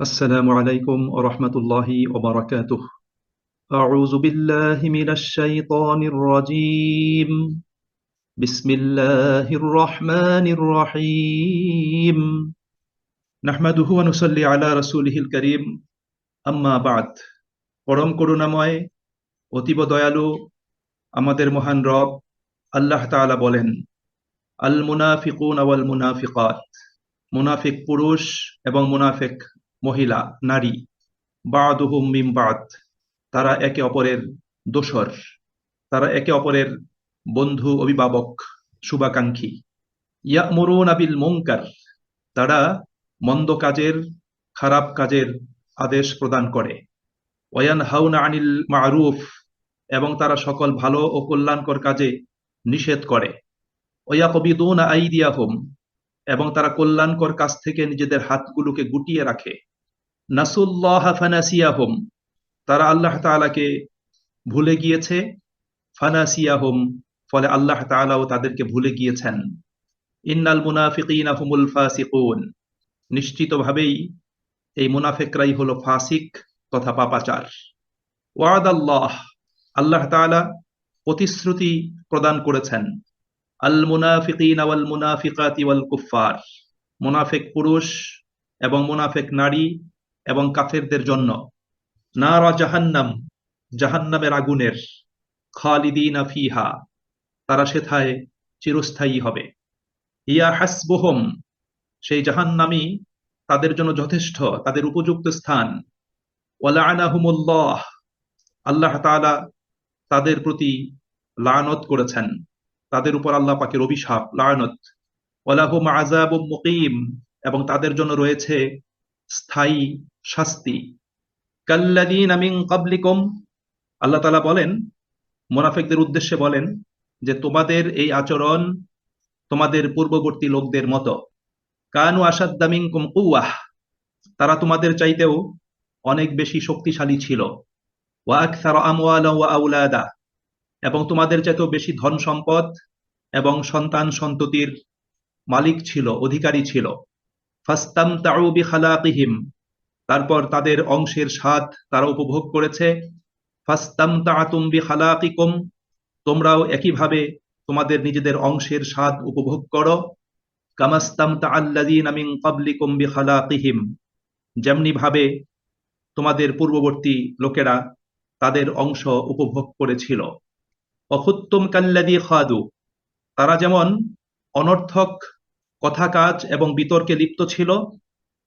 السلام عليكم ورحمة الله وبركاته. أعوذ بالله من الشيطان الرجيم. بسم الله الرحمن الرحيم. نحمده ونصلي على رسوله الكريم. أما بعد. পরম করুণাময় অতীব দয়ালু আমাদের মহান রব আল্লাহ তাআলা বলেন, আল মুনাফিকুন ওয়াল মুনাফিকাত, মুনাফিক পুরুষ এবং মুনাফিক মহিলা নারী, বা'দুহুম মিন বা'দ, তারা একে অপরের দোসর, তারা একে অপরের বন্ধু, অভিভাবক, শুভাকাঙ্ক্ষী। ইয়া'মুরুনা বিল মুনকার, তারা মন্দ কাজের, খারাপ কাজের আদেশ প্রদান করে। ওয়ায়ানহাউনা আনিল মা'রুফ, এবং তারা সকল ভালো ও কল্যাণকর কাজে নিষেধ করে। ওয়ায়াকবিদুনা আইদিয়াহুম, এবং তারা কল্যাণকর কাজ থেকে নিজেদের হাতগুলোকে গুটিয়ে রাখে। নাসুল্লাহ ফানাসিয়াহুম, তারা আল্লাহ তাআলাকে ভুলে গিয়েছে। ফানাসিয়াহুম, ফলে আল্লাহ তাআলাও তাদেরকে ভুলে গিয়েছেন। ইন্নাল মুনাফিকিনা হুমুল ফাসিকুন, নিশ্চিতভাবেই এই মুনাফিকরাই হলো ফাসিক তথা পাপাচার। ওয়াদাল্লাহ, আল্লাহ তাআলা প্রতিশ্রুতি প্রদান করেছেন। আল মুনাফিকিনা ওয়াল মুনাফিকাতি ওয়াল কুফফার, মুনাফিক পুরুষ এবং মুনাফিক নারী এবং কাফেরদের জন্য নারা জাহান্নাম, জাহান্নামের আগুনের, খালিদিনা ফিহা, তারা সেথায় চিরস্থায়ী হবে। ইয়া হাসবুহুম, সেই জাহান্নামই তাদের জন্য যথেষ্ট, তাদের উপযুক্ত স্থান। ওয়ালাআনাহুমুল্লাহ, আল্লাহ তাআলা তাদের প্রতি লানত করেছেন, তাদের উপর আল্লাহ পাকের অভিশাপ, লানত। ওয়ালাহুম আযাবুম মুকিম, এবং তাদের জন্য রয়েছে স্থায়ী শাস্তি। কাল্লাযীনা মিন ক্বাবলিকুম, আল্লাহ তাআলা বলেন, মুনাফিকদের উদ্দেশ্যে বলেন যে তোমাদের এই আচরণ তোমাদের পূর্ববর্তী লোকদের মতো। কানু আশাদ্দা মিনকুম কুওয়াহ, তারা তোমাদের চাইতেও অনেক বেশি শক্তিশালী ছিল। ওয়া আকসারা আমওয়ালা ওয়া আওলাদা, এবং তোমাদের চাইতেও বেশি ধন সম্পদ এবং সন্তান সন্ততির মালিক ছিল, অধিকারী ছিল। ফাস্তামতাউ বিখালাকিহিম, তারপর তাদের অংশের স্বাদ তারা উপভোগ করেছে। ফাস্তামতাআতুম বিখালাকিকুম, তোমরাও একইভাবে তোমাদের নিজেদের অংশের স্বাদ উপভোগ করো। কামাস্তামতাআল্লাযীনা মিন ক্বাবলিকুম বিখালাকিহিম, যেমনি ভাবে তোমাদের পূর্ববর্তী লোকেরা তাদের অংশ উপভোগ করেছিল। অখুত্তুম কাল্লাযী খাদু, তারা যেমন অনর্থক কথা কাজ এবং বিতর্কে লিপ্ত ছিল,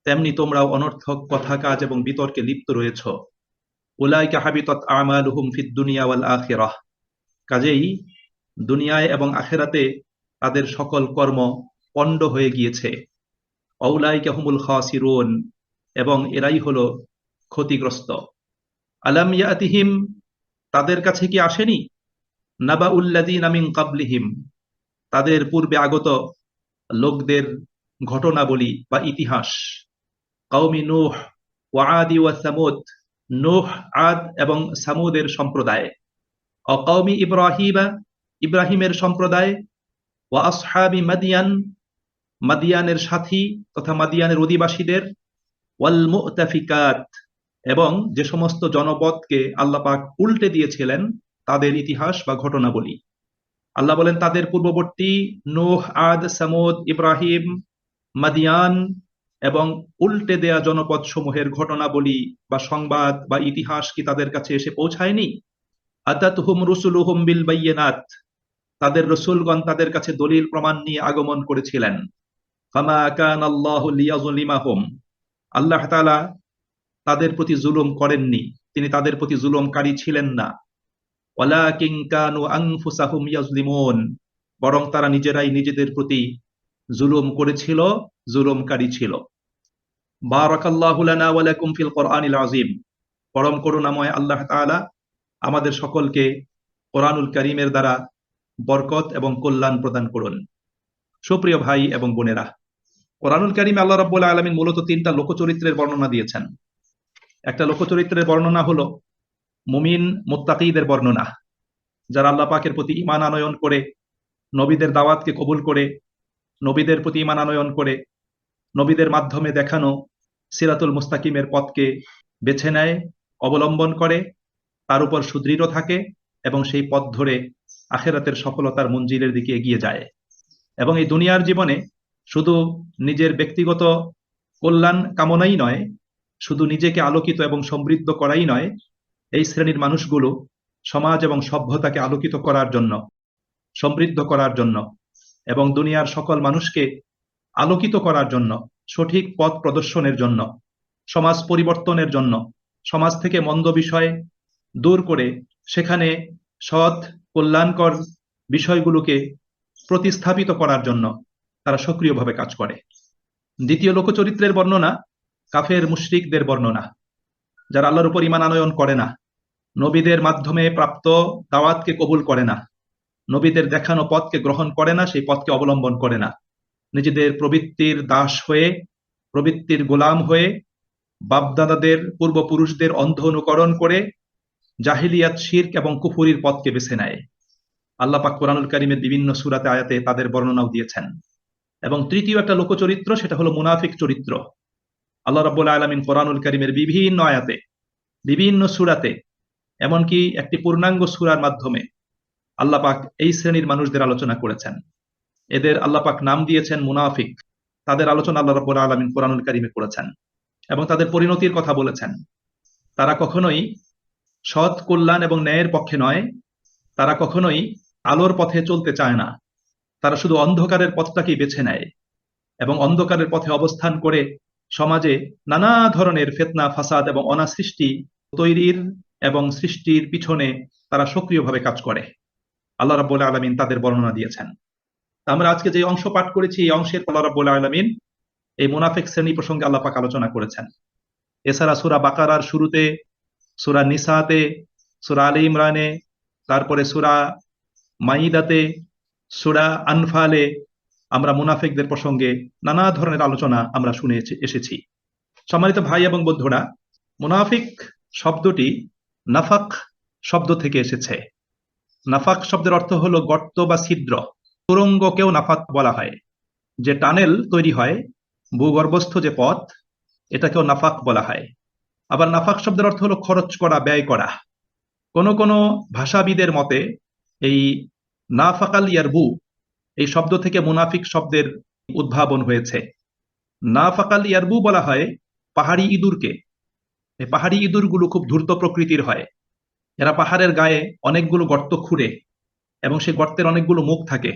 তেমনি তোমরাও অনর্থক কথা কাজ এবং বিতর্কে লিপ্ত রয়েছ। উলাইকা হাবিতাত আমালুহুম ফিদ দুনিয়া ওয়াল আখিরাহ, কাজেই দুনিয়ায় এবং আখিরাতে তাদের সকল কর্ম পণ্ড হয়ে গিয়েছে। উলাইকা হুমুল খাসিরুন, এবং এরাই হলো ক্ষতিগ্রস্ত। আলাম ইয়াতিহিম, তাদের কাছে কি আসেনি? নাবাউল্লাযীনা মিন ক্বাবলিহিম, তাদের পূর্বে আগত লোকদের ঘটনাবলী বা ইতিহাস। কওমি নূহ ওয়া আদি ওয়া সামুদ, নূহ, আদ এবং সামুদের সম্প্রদায়। ও কওমি ইব্রাহিমা, ইব্রাহিমের সম্প্রদায়। ওয়া আসহাবি মাদিয়ান, মাদিয়ানের সাথী তথা মাদিয়ানের অধিবাসীদের। ওয়াল মুতাফিকাত, এবং যে সমস্ত জনপদকে আল্লাহ পাক উল্টে দিয়েছিলেন তাদের ইতিহাস বা ঘটনাবলী। আল্লাহ বলেন তাদের পূর্ববর্তী নূহ, আদ, সামুদ, ইব্রাহিম, মাদিয়ান এবং উল্টে দেয়া জনপদ সমূহের ঘটনাবলী বা সংবাদ বা ইতিহাস কি তাদের কাছে এসে পৌঁছায়নি? আতাতহুম রুসুলুহুম বিল বাইয়িনাত, তাদের রসুলগণ তাদের কাছে দলিল প্রমাণ নিয়ে আগমন করেছিলেন। ফামা কানাল্লাহু লিয়াযলিমাহুম, আল্লাহ তাআলা তাদের প্রতি জুলুম করেননি, তিনি তাদের প্রতি জুলুমকারী ছিলেন না। ওয়ালাকিন কানু আনফুসাহুম ইয়াজলিমুন, বরং তারা নিজেরাই নিজেদের প্রতি জুলুম করেছিল, জুলুমকারী ছিল। বারাকাল্লাহু লানা ওয়া লাকুম ফিল কোরআনিল আযীম, পরম করুণাময় আল্লাহ তাআলা আমাদের সকলকে কোরআনুল কারীমের দ্বারা বরকত এবং কল্যাণ প্রদান করুন। সুপ্রিয় ভাই এবং বোনেরা, কোরআনুল কারীমে আল্লাহ রাব্বুল আলামিন মূলত তিনটা লোকচরিত্রের বর্ণনা দিয়েছেন। একটা লোকচরিত্রের বর্ণনা হলো মুমিন মুত্তাকীদের বর্ণনা, যারা আল্লাহ পাকের প্রতি ঈমান আনয়ন করে, নবীদের দাওয়াতকে কবুল করে, নবীদের প্রতি ঈমান আনয়ন করে, নবীদের মাধ্যমে দেখানো সিরাতুল মুস্তাকিমের পথকে বেছে নেয়, অবলম্বন করে, তার উপর সুদৃঢ় থাকে এবং সেই পথ ধরে আখেরাতের সফলতার মঞ্জিলের দিকে এগিয়ে যায়। এবং এই দুনিয়ার জীবনে শুধু নিজের ব্যক্তিগত কল্যাণ কামনাই নয়, শুধু নিজেকে আলোকিত এবং সমৃদ্ধ করাই নয়, এই শ্রেণীর মানুষগুলো সমাজ এবং সভ্যতাকে আলোকিত করার জন্য, সমৃদ্ধ করার জন্য এবং দুনিয়ার সকল মানুষকে আলোকিত করার জন্য, সঠিক পথ প্রদর্শনের জন্য, সমাজ পরিবর্তনের জন্য, সমাজ থেকে মন্দ বিষয় দূর করে সেখানে সৎ কল্যাণকর বিষয়গুলোকে প্রতিস্থাপিত করার জন্য তারা সক্রিয়ভাবে কাজ করে। দ্বিতীয় লোকচরিত্রের বর্ণনা কাফের মুশরিকদের বর্ণনা, যারা আল্লাহর উপর ঈমান আনয়ন করে না, নবীদের মাধ্যমে প্রাপ্ত দাওয়াতকে কবুল করে না, নবীদের দেখানো পথকে গ্রহণ করে না, সেই পথকে অবলম্বন করে না, নিজেদের প্রবৃত্তির দাস হয়ে, প্রবৃত্তির গোলাম হয়ে, বাপদাদাদের পূর্বপুরুষদের অন্ধ অনুকরণ করে জাহিলিয়াত, শিরক এবং কুফরির পথকে বেছে নেয়। আল্লাহ পাক কোরআনুল কারীমের বিভিন্ন সূরাতে আয়াতে তাদের বর্ণনাও দিয়েছেন। এবং তৃতীয় একটা লোকচরিত্র, সেটা হলো মুনাফিক চরিত্র। আল্লাহ রাব্বুল আলামিন কোরআনুল কারীমের বিভিন্ন আয়াতে, বিভিন্ন সূরাতে, এমনকি একটি পূর্ণাঙ্গ সূরার মাধ্যমে আল্লাহ পাক এই শ্রেণীর মানুষদের আলোচনা করেছেন। এদের আল্লাহ পাক নাম দিয়েছেন মুনাফিক। তাদের আলোচনা আল্লাহ রাব্বুল আলামিন কোরআনুল কারীমে করেছেন এবং তাদের পরিণতির কথা বলেছেন। তারা কখনোই সৎ কল্যাণ এবং ন্যায়ের পক্ষে নয়, তারা কখনোই আলোর পথে চলতে চায় না, তারা শুধু অন্ধকারের পথটাকেই বেছে নেয় এবং অন্ধকারের পথে অবস্থান করে সমাজে নানা ধরনের ফিতনা, ফাসাদ এবং অনাসৃষ্টি তৈরির এবং সৃষ্টির পিছনে তারা সক্রিয়ভাবে কাজ করে। আল্লাহ রাব্বুল আলামিন তাদের বর্ণনা দিয়েছেন। আমরা আজকে যে অংশ পাঠ করেছি, এই অংশের আল্লাহ রাব্বুল আলামিন এই মুনাফিক শ্রেণী প্রসঙ্গে আল্লাহ পাক আলোচনা করেছেন। এছাড়া সূরা বাকারার শুরুতে, সূরা নিসাতে, সূরা আলে ইমরানে, তারপরে সূরা মাইদাতে, সূরা আনফালে আমরা মুনাফিকদের প্রসঙ্গে নানা ধরনের আলোচনা আমরা শুনে এসেছি। সম্মানিত ভাই এবং বন্ধুরা, মুনাফিক শব্দটি নাফাক শব্দ থেকে এসেছে। নাফাক শব্দের অর্থ হলো গর্ত বা ছিদ্র। সুড়ঙ্গকেও নাফাক বলা হয়। যে টানেল তৈরি হয়, ভূগর্ভস্থ যে পথ, এটাকেও নাফাক বলা হয়। আবার নাফাক শব্দের অর্থ হলো খরচ করা, ব্যয় করা। কোন কোন ভাষাবিদের মতে এই নাফাকাল ইয়ারবু এই শব্দ থেকে মুনাফিক শব্দের উদ্ভাবন হয়েছে। নাফাকাল ইয়ারবু বলা হয় পাহাড়ি ইঁদুরকে। এই পাহাড়ি ইঁদুরগুলো খুব ধূর্ত প্রকৃতির হয়। এরা পাহাড়ের গায়ে অনেকগুলো গর্ত খুঁড়ে এবং সেই গর্তের অনেকগুলো মুখ থাকে।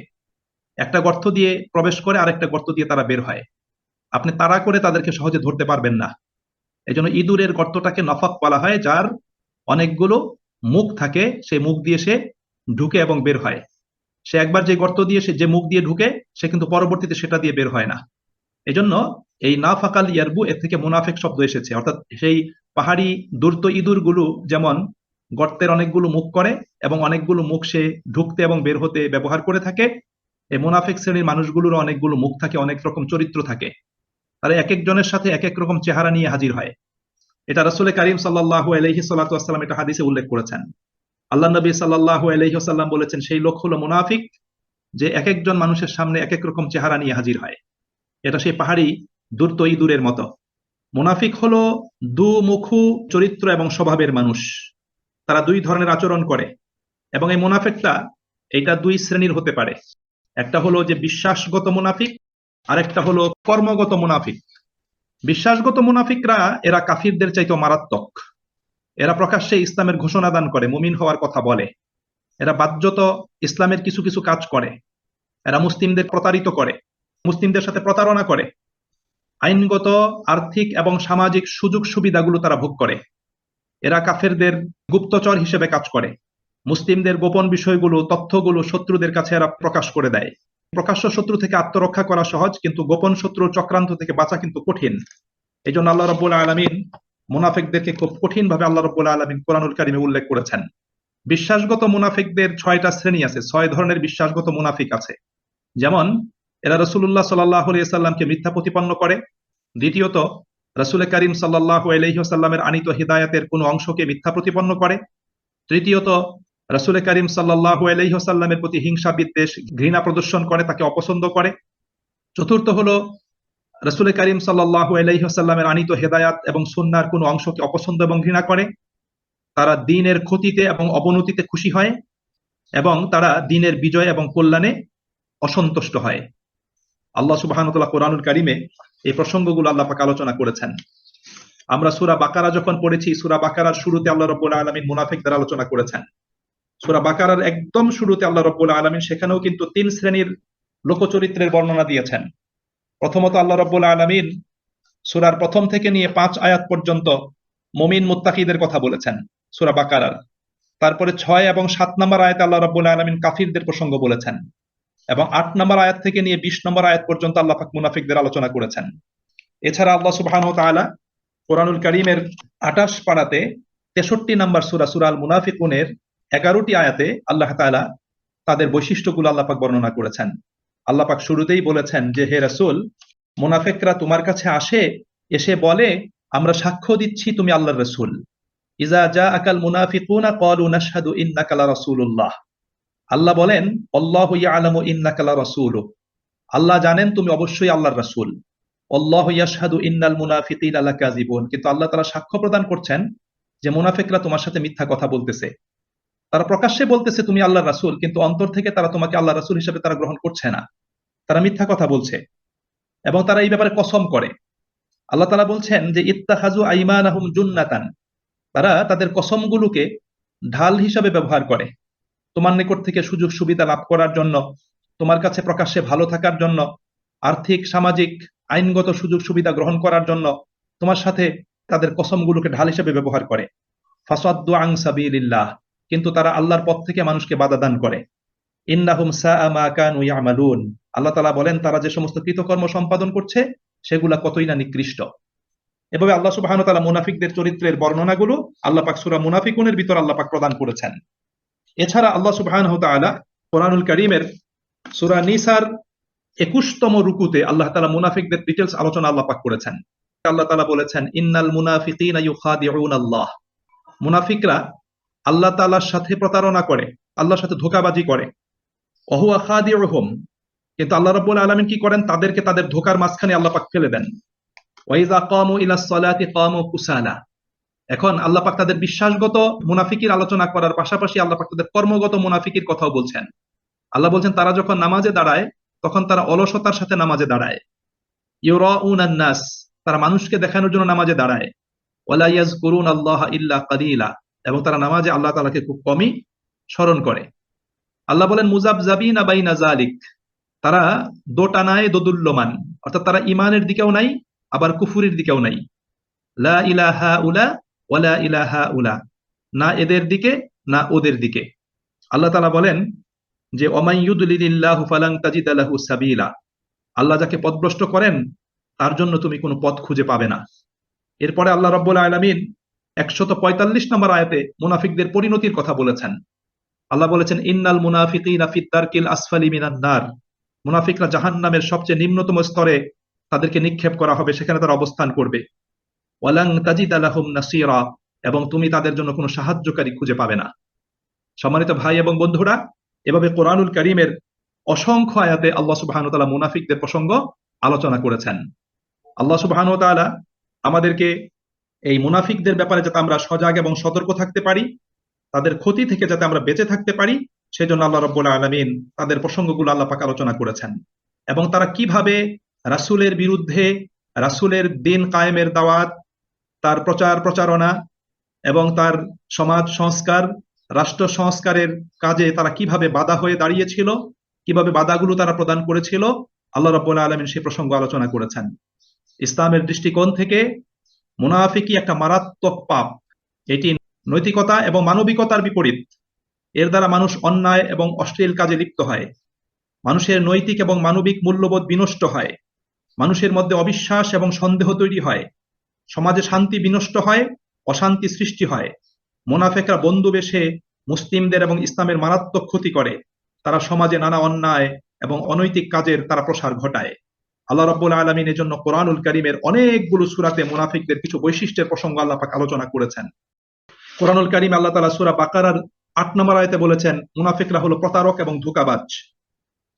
একটা গর্ত দিয়ে প্রবেশ করে আরেকটা গর্ত দিয়ে তারা বের হয়। আপনি তাড়া করে তাদেরকে সহজে ধরতে পারবেন না। এজন্য ইঁদুরের গর্তটাকে নফাক বলা হয়, যার অনেকগুলো মুখ থাকে, সেই মুখ দিয়ে সে ঢুকে এবং বের হয়। সে একবার যে গর্ত দিয়ে যে মুখ দিয়ে ঢুকে, সে কিন্তু পরবর্তীতে সেটা দিয়ে বের হয় না। এজন্য এই নাফাকাল ইয়ারবু এর থেকে মুনাফিক শব্দ এসেছে। অর্থাৎ সেই পাহাড়ি দুর্ত ইঁদুরগুলো যেমন গর্তের অনেকগুলো মুখ করে এবং অনেকগুলো মুখ সে ঢুকতে এবং বের হতে ব্যবহার করে থাকে, এই মুনাফিক শ্রেণীর মানুষগুলোর অনেকগুলো মুখ থাকে, অনেক রকম চরিত্র থাকে। তারা এক একজনের সাথে এক এক রকম চেহারা নিয়ে হাজির হয়। এটা রাসূল কারীম সাল্লাল্লাহু আলাইহি ওয়াসাল্লাম এটা হাদিসে উল্লেখ করেছেন। আল্লাহ নবী সাল্লাল্লাহু আলাইহি ওয়াসাল্লাম বলেছেন, সেই লোক হলো মুনাফিক যে এক একজন মানুষের সামনে এক এক রকম চেহারা নিয়ে হাজির হয়। এটা সেই পাহাড়ি দুর্ত ইঁদুরের মতো। মুনাফিক হলো দুমুখু চরিত্র এবং স্বভাবের মানুষ। তারা দুই ধরনের আচরণ করে এবং এই মুনাফিকটা এটা দুই শ্রেণীর হতে পারে। একটা হলো যে বিশ্বাসগত মুনাফিক, আর একটা হলো কর্মগত মুনাফিক। বিশ্বাসগত মুনাফিকরা এরা কাফিরদের চাইতে মারাত্মক। এরা প্রকাশ্যে ইসলামের ঘোষণা দান করে, মুমিন হওয়ার কথা বলে। এরা বাহ্যত ইসলামের কিছু কিছু কাজ করে। এরা মুসলিমদের প্রতারিত করে, মুসলিমদের সাথে প্রতারণা করে। আইনগত, আর্থিক এবং সামাজিক সুযোগ সুবিধাগুলো তারা ভোগ করে। এরা কাফেরদের গুপ্তচর হিসেবে কাজ করে। মুসলিমদের গোপন বিষয়গুলো, তথ্যগুলো শত্রুদের কাছে এরা প্রকাশ করে দেয়। প্রকাশ্য শত্রু থেকে আত্মরক্ষা করা সহজ, কিন্তু গোপন শত্রুর চক্রান্ত থেকে বাঁচা কিন্তু কঠিন। এই জন্য আল্লাহ রাব্বুল আলামিন মুনাফিকদেরকে খুব কঠিন ভাবে আল্লাহ রাব্বুল আলামিন কোরআনুল কারীমে উল্লেখ করেছেন। বিশ্বাসগত মুনাফিকদের 6টা শ্রেণী আছে, 6 ধরনের বিশ্বাসগত মুনাফিক আছে। যেমন এরা রাসূলুল্লাহ সাল্লাল্লাহু আলাইহি ওয়াসাল্লামকে মিথ্যা প্রতিপন্ন করে। দ্বিতীয়ত, রাসূল কারীম সাল্লাল্লাহু আলাইহি ওয়াসাল্লামের আনিত হিদায়াতের কোনো অংশকে মিথ্যা প্রতিপন্ন করে। তৃতীয়ত, রাসূল কারীম সাল্লাল্লাহু আলাইহি ওয়াসাল্লামের প্রতি হিংসা, বিদ্বেষ, ঘৃণা প্রদর্শন করে, তাকে অপছন্দ করে। চতুর্থ হলো রাসূল করিম সাল্লাল্লাহু আলাইহি ওয়াসাল্লামের আনিত হেদায়াত এবং সুন্নাহর কোনো অংশকে অপছন্দ এবং ঘৃণা করে, তারা দ্বীনের ক্ষতিতে এবং অবনতিতে খুশি হয় এবং তারা দ্বীনের বিজয় এবং কল্যাণে অসন্তুষ্ট হয়। আল্লাহ সুবহানাহু ওয়া তাআলা কোরআনুল কারীমে এই প্রসঙ্গগুলো আল্লাহ পাক আলোচনা করেছেন। আমরা সূরা বাকারা যখন পড়েছি, সূরা বাকারার শুরুতে আল্লাহ রাব্বুল আলামিন মুনাফিকদের আলোচনা করেছেন। সূরা বাকারার একদম শুরুতে আল্লাহ রাব্বুল আলামিন সেখানেও কিন্তু ৩ শ্রেণীর লোকচরিত্রের বর্ণনা দিয়েছেন। প্রথমত আল্লাহ রাব্বুল আলামিন সূরার প্রথম থেকে নিয়ে ৫ আয়াত পর্যন্ত মুমিন মুত্তাকিদের কথা বলেছেন সূরা বাকারার। তারপরে ৬ এবং ৭ নম্বর আয়াতে আল্লাহ রাব্বুল আলামিন কাফিরদের প্রসঙ্গ বলেছেন এবং ৮ নম্বর আয়াত থেকে নিয়ে ২০ নম্বর আয়াত পর্যন্ত আল্লাহ পাক মুনাফিকদের আলোচনা করেছেন। এছাড়া আল্লাহ সুবহানাহু ওয়া তাআলা কোরআনুল কারীমের ২৮ পারাতে ৬৩ নম্বর সূরা আল মুনাফিকুনের ১১টি আয়াতে আল্লাহ তাআলা তাদের বৈশিষ্ট্যগুলো আল্লাহ পাক বর্ণনা করেছেন। আল্লাহ পাক শুরুতেই বলেছেন যে, হে রাসূল, মুনাফিকরা তোমার কাছে আসে, এসে বলে আমরা সাক্ষ্য দিচ্ছি তুমি আল্লাহর রাসূল। ইযা জাআকাল মুনাফিকুনা ক্বালু নাশহাদু ইন্নাকা লারাসূলুল্লাহ। আল্লাহ বলেন আল্লাহু ইয়ালামু ইন্নাকা লারাসূলুহু। আল্লাহ জানেন তুমি অবশ্যই আল্লাহর রাসূল। আল্লাহু ইয়াশহাদু ইন্নাল মুনাফিকিনা লাকাযিবুন। কিন্তু আল্লাহ তাআলা সাক্ষ্য প্রদান করছেন যে মুনাফিকরা তোমার সাথে মিথ্যা কথা বলতেছে। তারা প্রকাশ্যে বলতেছে তুমি আল্লাহর রাসূল, কিন্তু অন্তর থেকে তারা তোমাকে আল্লাহর রাসূল হিসেবে তারা গ্রহণ করছে না। তারা মিথ্যা কথা বলছে এবং তারা এই ব্যাপারে কসম করে। আল্লাহ তাআলা বলছেন যে ইত্তাখাযু আইমানাহুম জুন্নাতান। তারা তাদের কসমগুলোকে ঢাল হিসাবে ব্যবহার করে তোমার নিকট থেকে সুযোগ সুবিধা লাভ করার জন্য, তোমার কাছে প্রকাশ্যে ভালো থাকার জন্য, আর্থিক সামাজিক আইনগত সুযোগ সুবিধা গ্রহণ করার জন্য তোমার সাথে তাদের কসমগুলোকে ঢাল হিসেবে ব্যবহার করে। ফাসাদ্দু আন সাবিলিল্লাহ। কিন্তু তারা আল্লাহর পথ থেকে মানুষকে বাধা দান করে। ইন্নাহুম সাআ মা কানু ইয়ামালুন। আল্লাহ তাআলা বলেন তারা যে সমস্ত কৃতকর্ম সম্পাদন করছে সেগুলা কতই না নিকৃষ্ট। এভাবে আল্লাহ সুবহানাহু ওয়া তাআলা মুনাফিকদের চরিত্রের বর্ণনাগুলো আল্লাহ পাক সূরা মুনাফিকুনের ভিতর আল্লাহ পাক প্রদান করেছেন। এছাড়া আল্লাহ সুবহানাহু ওয়া তাআলা কোরআনুল কারীমের সূরা নিসার ২১তম রুকুতে আল্লাহ তাআলা মুনাফিকদের ডিটেইলস আলোচনা আল্লাহ পাক করেছেন। আল্লাহ তাআলা বলেছেন ইন্নাল মুনাফিকিনা ইউখাদিউনাল্লাহ। মুনাফিকরা আল্লাহ তাআলার সাথে প্রতারণা করে, আল্লাহর সাথে ধোঁকাবাজি করে। ওয়া হুয়া খাদিউহুম। কিন্তু আল্লাহ রাব্বুল আলামিন কি করেন? তাদেরকে তাদের ধোঁকার মাঝখানে আল্লাহ পাক ফেলে দেন। ওয়া ইযা কামু ইলাস সালাতি কামু কুসালা। এখন আল্লাহ পাক তাদের বিশ্বাসগত মুনাফিকির আলোচনা করার পাশাপাশি আল্লাহ পাক তাদের কর্মগত মুনাফিকির কথাও বলছেন। আল্লাহ বলছেন তারা যখন নামাজে দাঁড়ায় তখন তারা অলসতার সাথে নামাজে দাঁড়ায়। ইউরাউনান নাস। তারা মানুষকে দেখানোর জন্য নামাজে দাঁড়ায়। ওয়ালা ইয়াযকুরুনাল্লাহা ইল্লা কালিলা। এবং তারা নামাজে আল্লাহ তাআলাকে খুব কমই স্মরণ করে। আল্লাহ বলেন মুযাবযাবিনা বাইনা যালিক। তারা দোটানায় দোদুল্যমান, অর্থাৎ তারা ঈমানের দিকেও নাই আবার কুফুরির দিকেও নাই। লা ইলাহা উলা ওয়ালা ইলাহা উলা। না এদের দিকে না ওদের দিকে। আল্লাহ তাআলা বলেন যে ওমাই ইউদলিলিল্লাহু ফালান তাজিদা লাহু সাবিলা। আল্লাহ যাকে পথভ্রষ্ট করেন তার জন্য তুমি কোনো পথ খুঁজে পাবে না। এরপরে আল্লাহ রাব্বুল আলামিন ১৪৫ নম্বর আয়াতে মুনাফিকদের পরিণতির কথা বলেছেন। আল্লাহ বলেছেন ইন্নাল মুনাফিকিনা ফিদ দারকিল আসফালি মিনান নার। মুনাফিকরা জাহান্নামের সবচেয়ে নিম্নতম স্তরে তাদেরকে নিক্ষেপ করা হবে, সেখানে তারা অবস্থান করবে। ওয়ালান তাজিদা লাহুম নাসীরা। এবং তুমি তাদের জন্য কোনো সাহায্যকারী খুঁজে পাবে না। সম্মানিত ভাই এবং বন্ধুরা, এভাবে কোরআনুল কারীমের অসংখ্য আয়াতে আল্লাহ সুবহানাহু ওয়া তাআলা মুনাফিকদের প্রসঙ্গ আলোচনা করেছেন। আল্লাহ সুবহানাহু ওয়া তাআলা আমাদেরকে এই মুনাফিকদের ব্যাপারে যাতে আমরা সজাগ এবং সতর্ক থাকতে পারি, তাদের ক্ষতি থেকে যাতে আমরা বেঁচে থাকতে পারি, সেজন্য আল্লাহ রাব্বুল আলামিন তাদের প্রসঙ্গগুলো আল্লাহ পাক আলোচনা করেছেন এবং তারা কিভাবে রাসূলের বিরুদ্ধে, রাসূলের দ্বীন কায়েমের দাওয়াত, তার প্রচার প্রচারণা এবং তার সমাজ সংস্কার, রাষ্ট্র সংস্কারের কাজে তারা কিভাবে বাধা হয়ে দাঁড়িয়েছিল, কিভাবে বাধাগুলো তারা প্রদান করেছিল, আল্লাহ রাব্বুল আলামিন সেই প্রসঙ্গ আলোচনা করেছেন। ইসলামের দৃষ্টিকোণ থেকে মুনাফিকি একটা মারাত্মক পাপ। এটি নৈতিকতা এবং মানবিকতার বিপরীত। এর দ্বারা মানুষ অন্যায় এবং অশ্লীল কাজে লিপ্ত হয়। মানুষের নৈতিক এবং মানবিক মূল্যবোধ বিনষ্ট হয়। মানুষের মধ্যে অবিশ্বাস এবং সন্দেহ তৈরি হয়। সমাজে শান্তি বিনষ্ট হয়, অশান্তি সৃষ্টি হয়। মুনাফিকরা বন্ধু বেশে মুসলিমদের এবং ইসলামের মারাত্মক ক্ষতি করে। তারা সমাজে নানা অন্যায় এবং অনৈতিক কাজের তারা প্রসার ঘটায়। আল্লাহ রাব্বুল আলামিন এজন্য কোরআনুল কারীমের অনেকগুলো সূরাতে মুনাফিকদের কিছু বৈশিষ্ট্যের প্রসঙ্গ আল্লাহ পাক আলোচনা করেছেন। কোরআনুল কারীমে আল্লাহ তাআলা সূরা বাকারার ৮ নম্বর আয়াতে বলেছেন মুনাফিকরা হলো প্রতারক এবং ধোঁকাবাজ।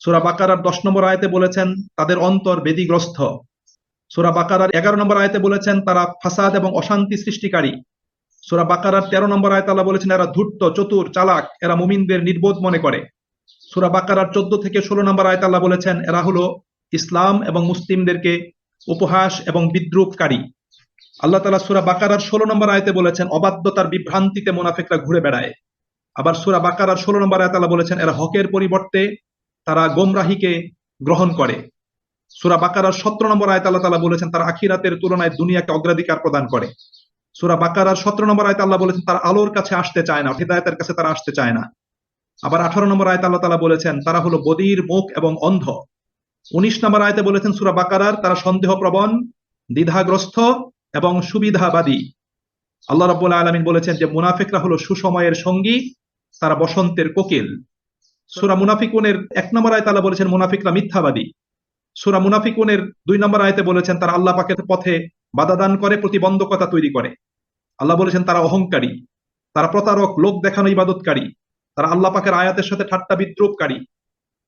সূরা বাকারার ১০ নম্বর আয়াতে বলেছেন তাদের অন্তর বেদীগ্রস্ত। সূরা বাকারার 11 নম্বর আয়াতে বলেছেন তারা ফাসাদ এবং অশান্তি সৃষ্টিকারী। সূরা বাকারার 13 নম্বর আয়াতে আল্লাহ বলেছেন এরা ধূর্ত, চতুর, চালাক, এরা মুমিনদের নির্বোধ মনে করে। সূরা বাকারার 14 থেকে 16 নম্বর আয়াতে আল্লাহ বলেছেন এরা হলো ইসলাম এবং মুসলিমদেরকে উপহাস এবং বিদ্রূপকারী। আল্লাহ তাআলা সূরা বাকারার 16 নম্বর আয়াতে বলেছেন অবাধ্যতার বিভ্রান্তিতে মুনাফিকরা ঘুরে বেড়ায়। আবার সূরা বাকারার 16 নম্বর আয়াতে আল্লাহ বলেছেন এরা হকের পরিবর্তে তারা গোমরাহিকে গ্রহণ করে। সূরা বাকারার 17 নম্বর আয়াতে আল্লাহ তাআলা বলেছেন তারা আখিরাতের তুলনায় দুনিয়াকে অগ্রাধিকার প্রদান করে। সূরা বাকারার 17 নম্বর আয়াতে আল্লাহ বলেছেন তারা আলোর কাছে আসতে চায় না, হিদায়াতের কাছে তারা আসতে চায় না। আবার 18 নম্বর আয়াতে আল্লাহ তাআলা বলেছেন তারা হলো বধির, মুখ এবং অন্ধ। 19 নম্বর আয়াতে বলেছেন সূরা বাকারার তারা সন্দেহপ্রবণ, দ্বিধাগ্রস্ত এবং সুবিধাবাদী। আল্লাহ রাব্বুল আলামিন বলেছেন যে মুনাফিকরা হলো সুসময়ের সঙ্গী, তারা বসন্তের কোকিল। সূরা মুনাফিকুনের 1 নম্বর আয়াতে আল্লাহ বলেছেন মুনাফিকরা মিথ্যাবাদী। সূরা মুনাফিকুনের 2 নম্বর আয়াতে বলেছেন তারা আল্লাহ পাকের পথে বাধা দান করে, প্রতিবন্ধকতা তৈরি করে। আল্লাহ বলেছেন তারা অহংকারী, তারা প্রতারক, লোক দেখানো ইবাদতকারী, তারা আল্লাহ পাকের আয়াতের সাথে ঠাট্টা বিদ্রূপকারী,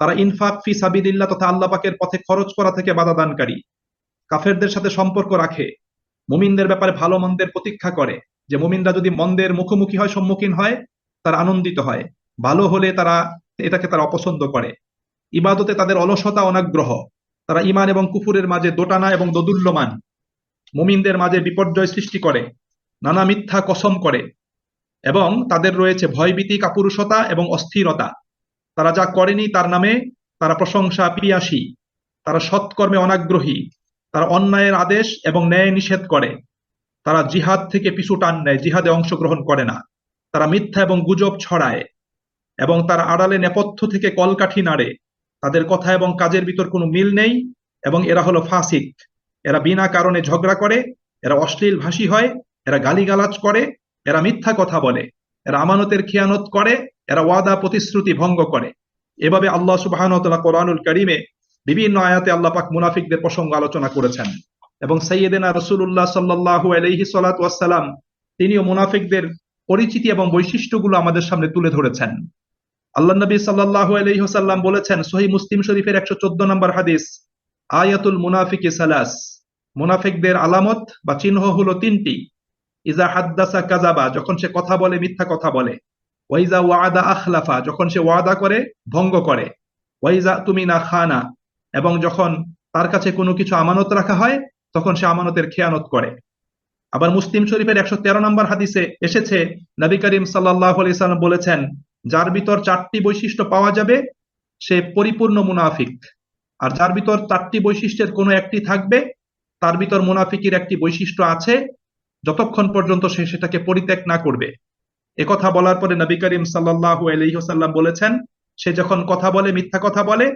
তারা ইনফাক ফি সাবিলিল্লাহ তথা আল্লাহ পাকের পথে খরচ করা থেকে বাধা দানকারী, কাফেরদের সাথে সম্পর্ক রাখে, মুমিনদের ব্যাপারে ভালো মন্দের প্রতীক্ষা করে, যে মুমিনরা যদি মন্দের মুখোমুখি হয়, সম্মুখীন হয়, তারা আনন্দিত হয়, ভালো হলে এটাকে তারা অপছন্দ করে। ইবাদতে তাদের অলসতা, অনাগ্রহ, তারা ঈমান এবং কুফুরের মাঝে দোটানা এবং দোদুল্যমান, মুমিনদের মাঝে বিপর্যয় সৃষ্টি করে, নানা মিথ্যা কসম করে, এবং তাদের রয়েছে ভয়ভীতি, কাপুরুষতা এবং অস্থিরতা। তারা যা করেনি তার নামে তারা প্রশংসা পিয়াসী, তারা সৎকর্মে অনাগ্রহী, তারা অন্যায়ের আদেশ এবং ন্যায় নিষেধ করে, তারা জিহাদ থেকে পিছু টান নেয়, জিহাদে অংশগ্রহণ করে না, তারা মিথ্যা এবং গুজব ছড়ায়, এবং তারা আড়ালে নেপথ্য থেকে কলকাঠি নাড়ে, তাদের কথা এবং কাজের ভিতর কোনো মিল নেই, এবং এরা হলো ফাসিক। এরা বিনা কারণে ঝগড়া করে, এরা অশ্লীল ভাষী হয়, এরা গালিগালাজ করে, এরা মিথ্যা কথা বলে, এরা আমানতের খেয়ানত করে, এরা ওয়াদা প্রতিশ্রুতি ভঙ্গ করে। এভাবে আল্লাহ সুবহানাহু ওয়া তাআলা কোরআনুল কারীমে বিভিন্ন আয়াতে আল্লাহ পাক মুনাফিকদের প্রসঙ্গ আলোচনা করেছেন, এবং সাইয়্যিদিনা রাসূলুল্লাহ সাল্লাল্লাহু আলাইহি সাল্লাতু ওয়াস সালাম তিনিও মুনাফিকদের পরিচিতি এবং বৈশিষ্ট্যগুলো আমাদের সামনে তুলে ধরেছেন। আল্লাহ নবী সাল্লাল্লাহু আলাইহি ওয়াসাল্লাম বলেছেন, সহিহ মুসলিম শরীফের 114 নম্বর হাদিস, আয়াতুল মুনাফিকি সালাস, মুনাফিকদের আলামত বা চিহ্ন হলো তিনটি। ইজা হাদ্দাসা কাযাবা, যখন সে কথা বলে মিথ্যা কথা বলে। ওয়াইজা ওয়াদা আখলাফা, যখন সে ওয়াদা করে ভঙ্গ করে। ওয়াইজা তুমিনা খানা, এবং যখন তার কাছে কোনো কিছু আমানত রাখা হয় তখন সে আমানতের খেয়ানত করে। আবার মুসলিম শরীফের 113 নম্বর হাদিসে এসেছে, নবী করিম সাল্লাল্লাহু আলাইহি সাল্লাম বলেছেন, যার ভিতর 4টি বৈশিষ্ট্য পাওয়া যাবে সে পরিপূর্ণ মুনাফিক, আর যার ভিতর 4টি বৈশিষ্ট্যের কোনো একটি থাকবে তার ভিতর মুনাফিকের একটি বৈশিষ্ট্য আছে, যতক্ষণ পর্যন্ত সে সেটাকে পরিত্যাগ না করবে। একথা বলার পরে নবী করিম সাল্লাল্লাহু আলাইহি ওয়াসাল্লাম বলেছেন, সে যখন কথা বলে মিথ্যা কথা বলে,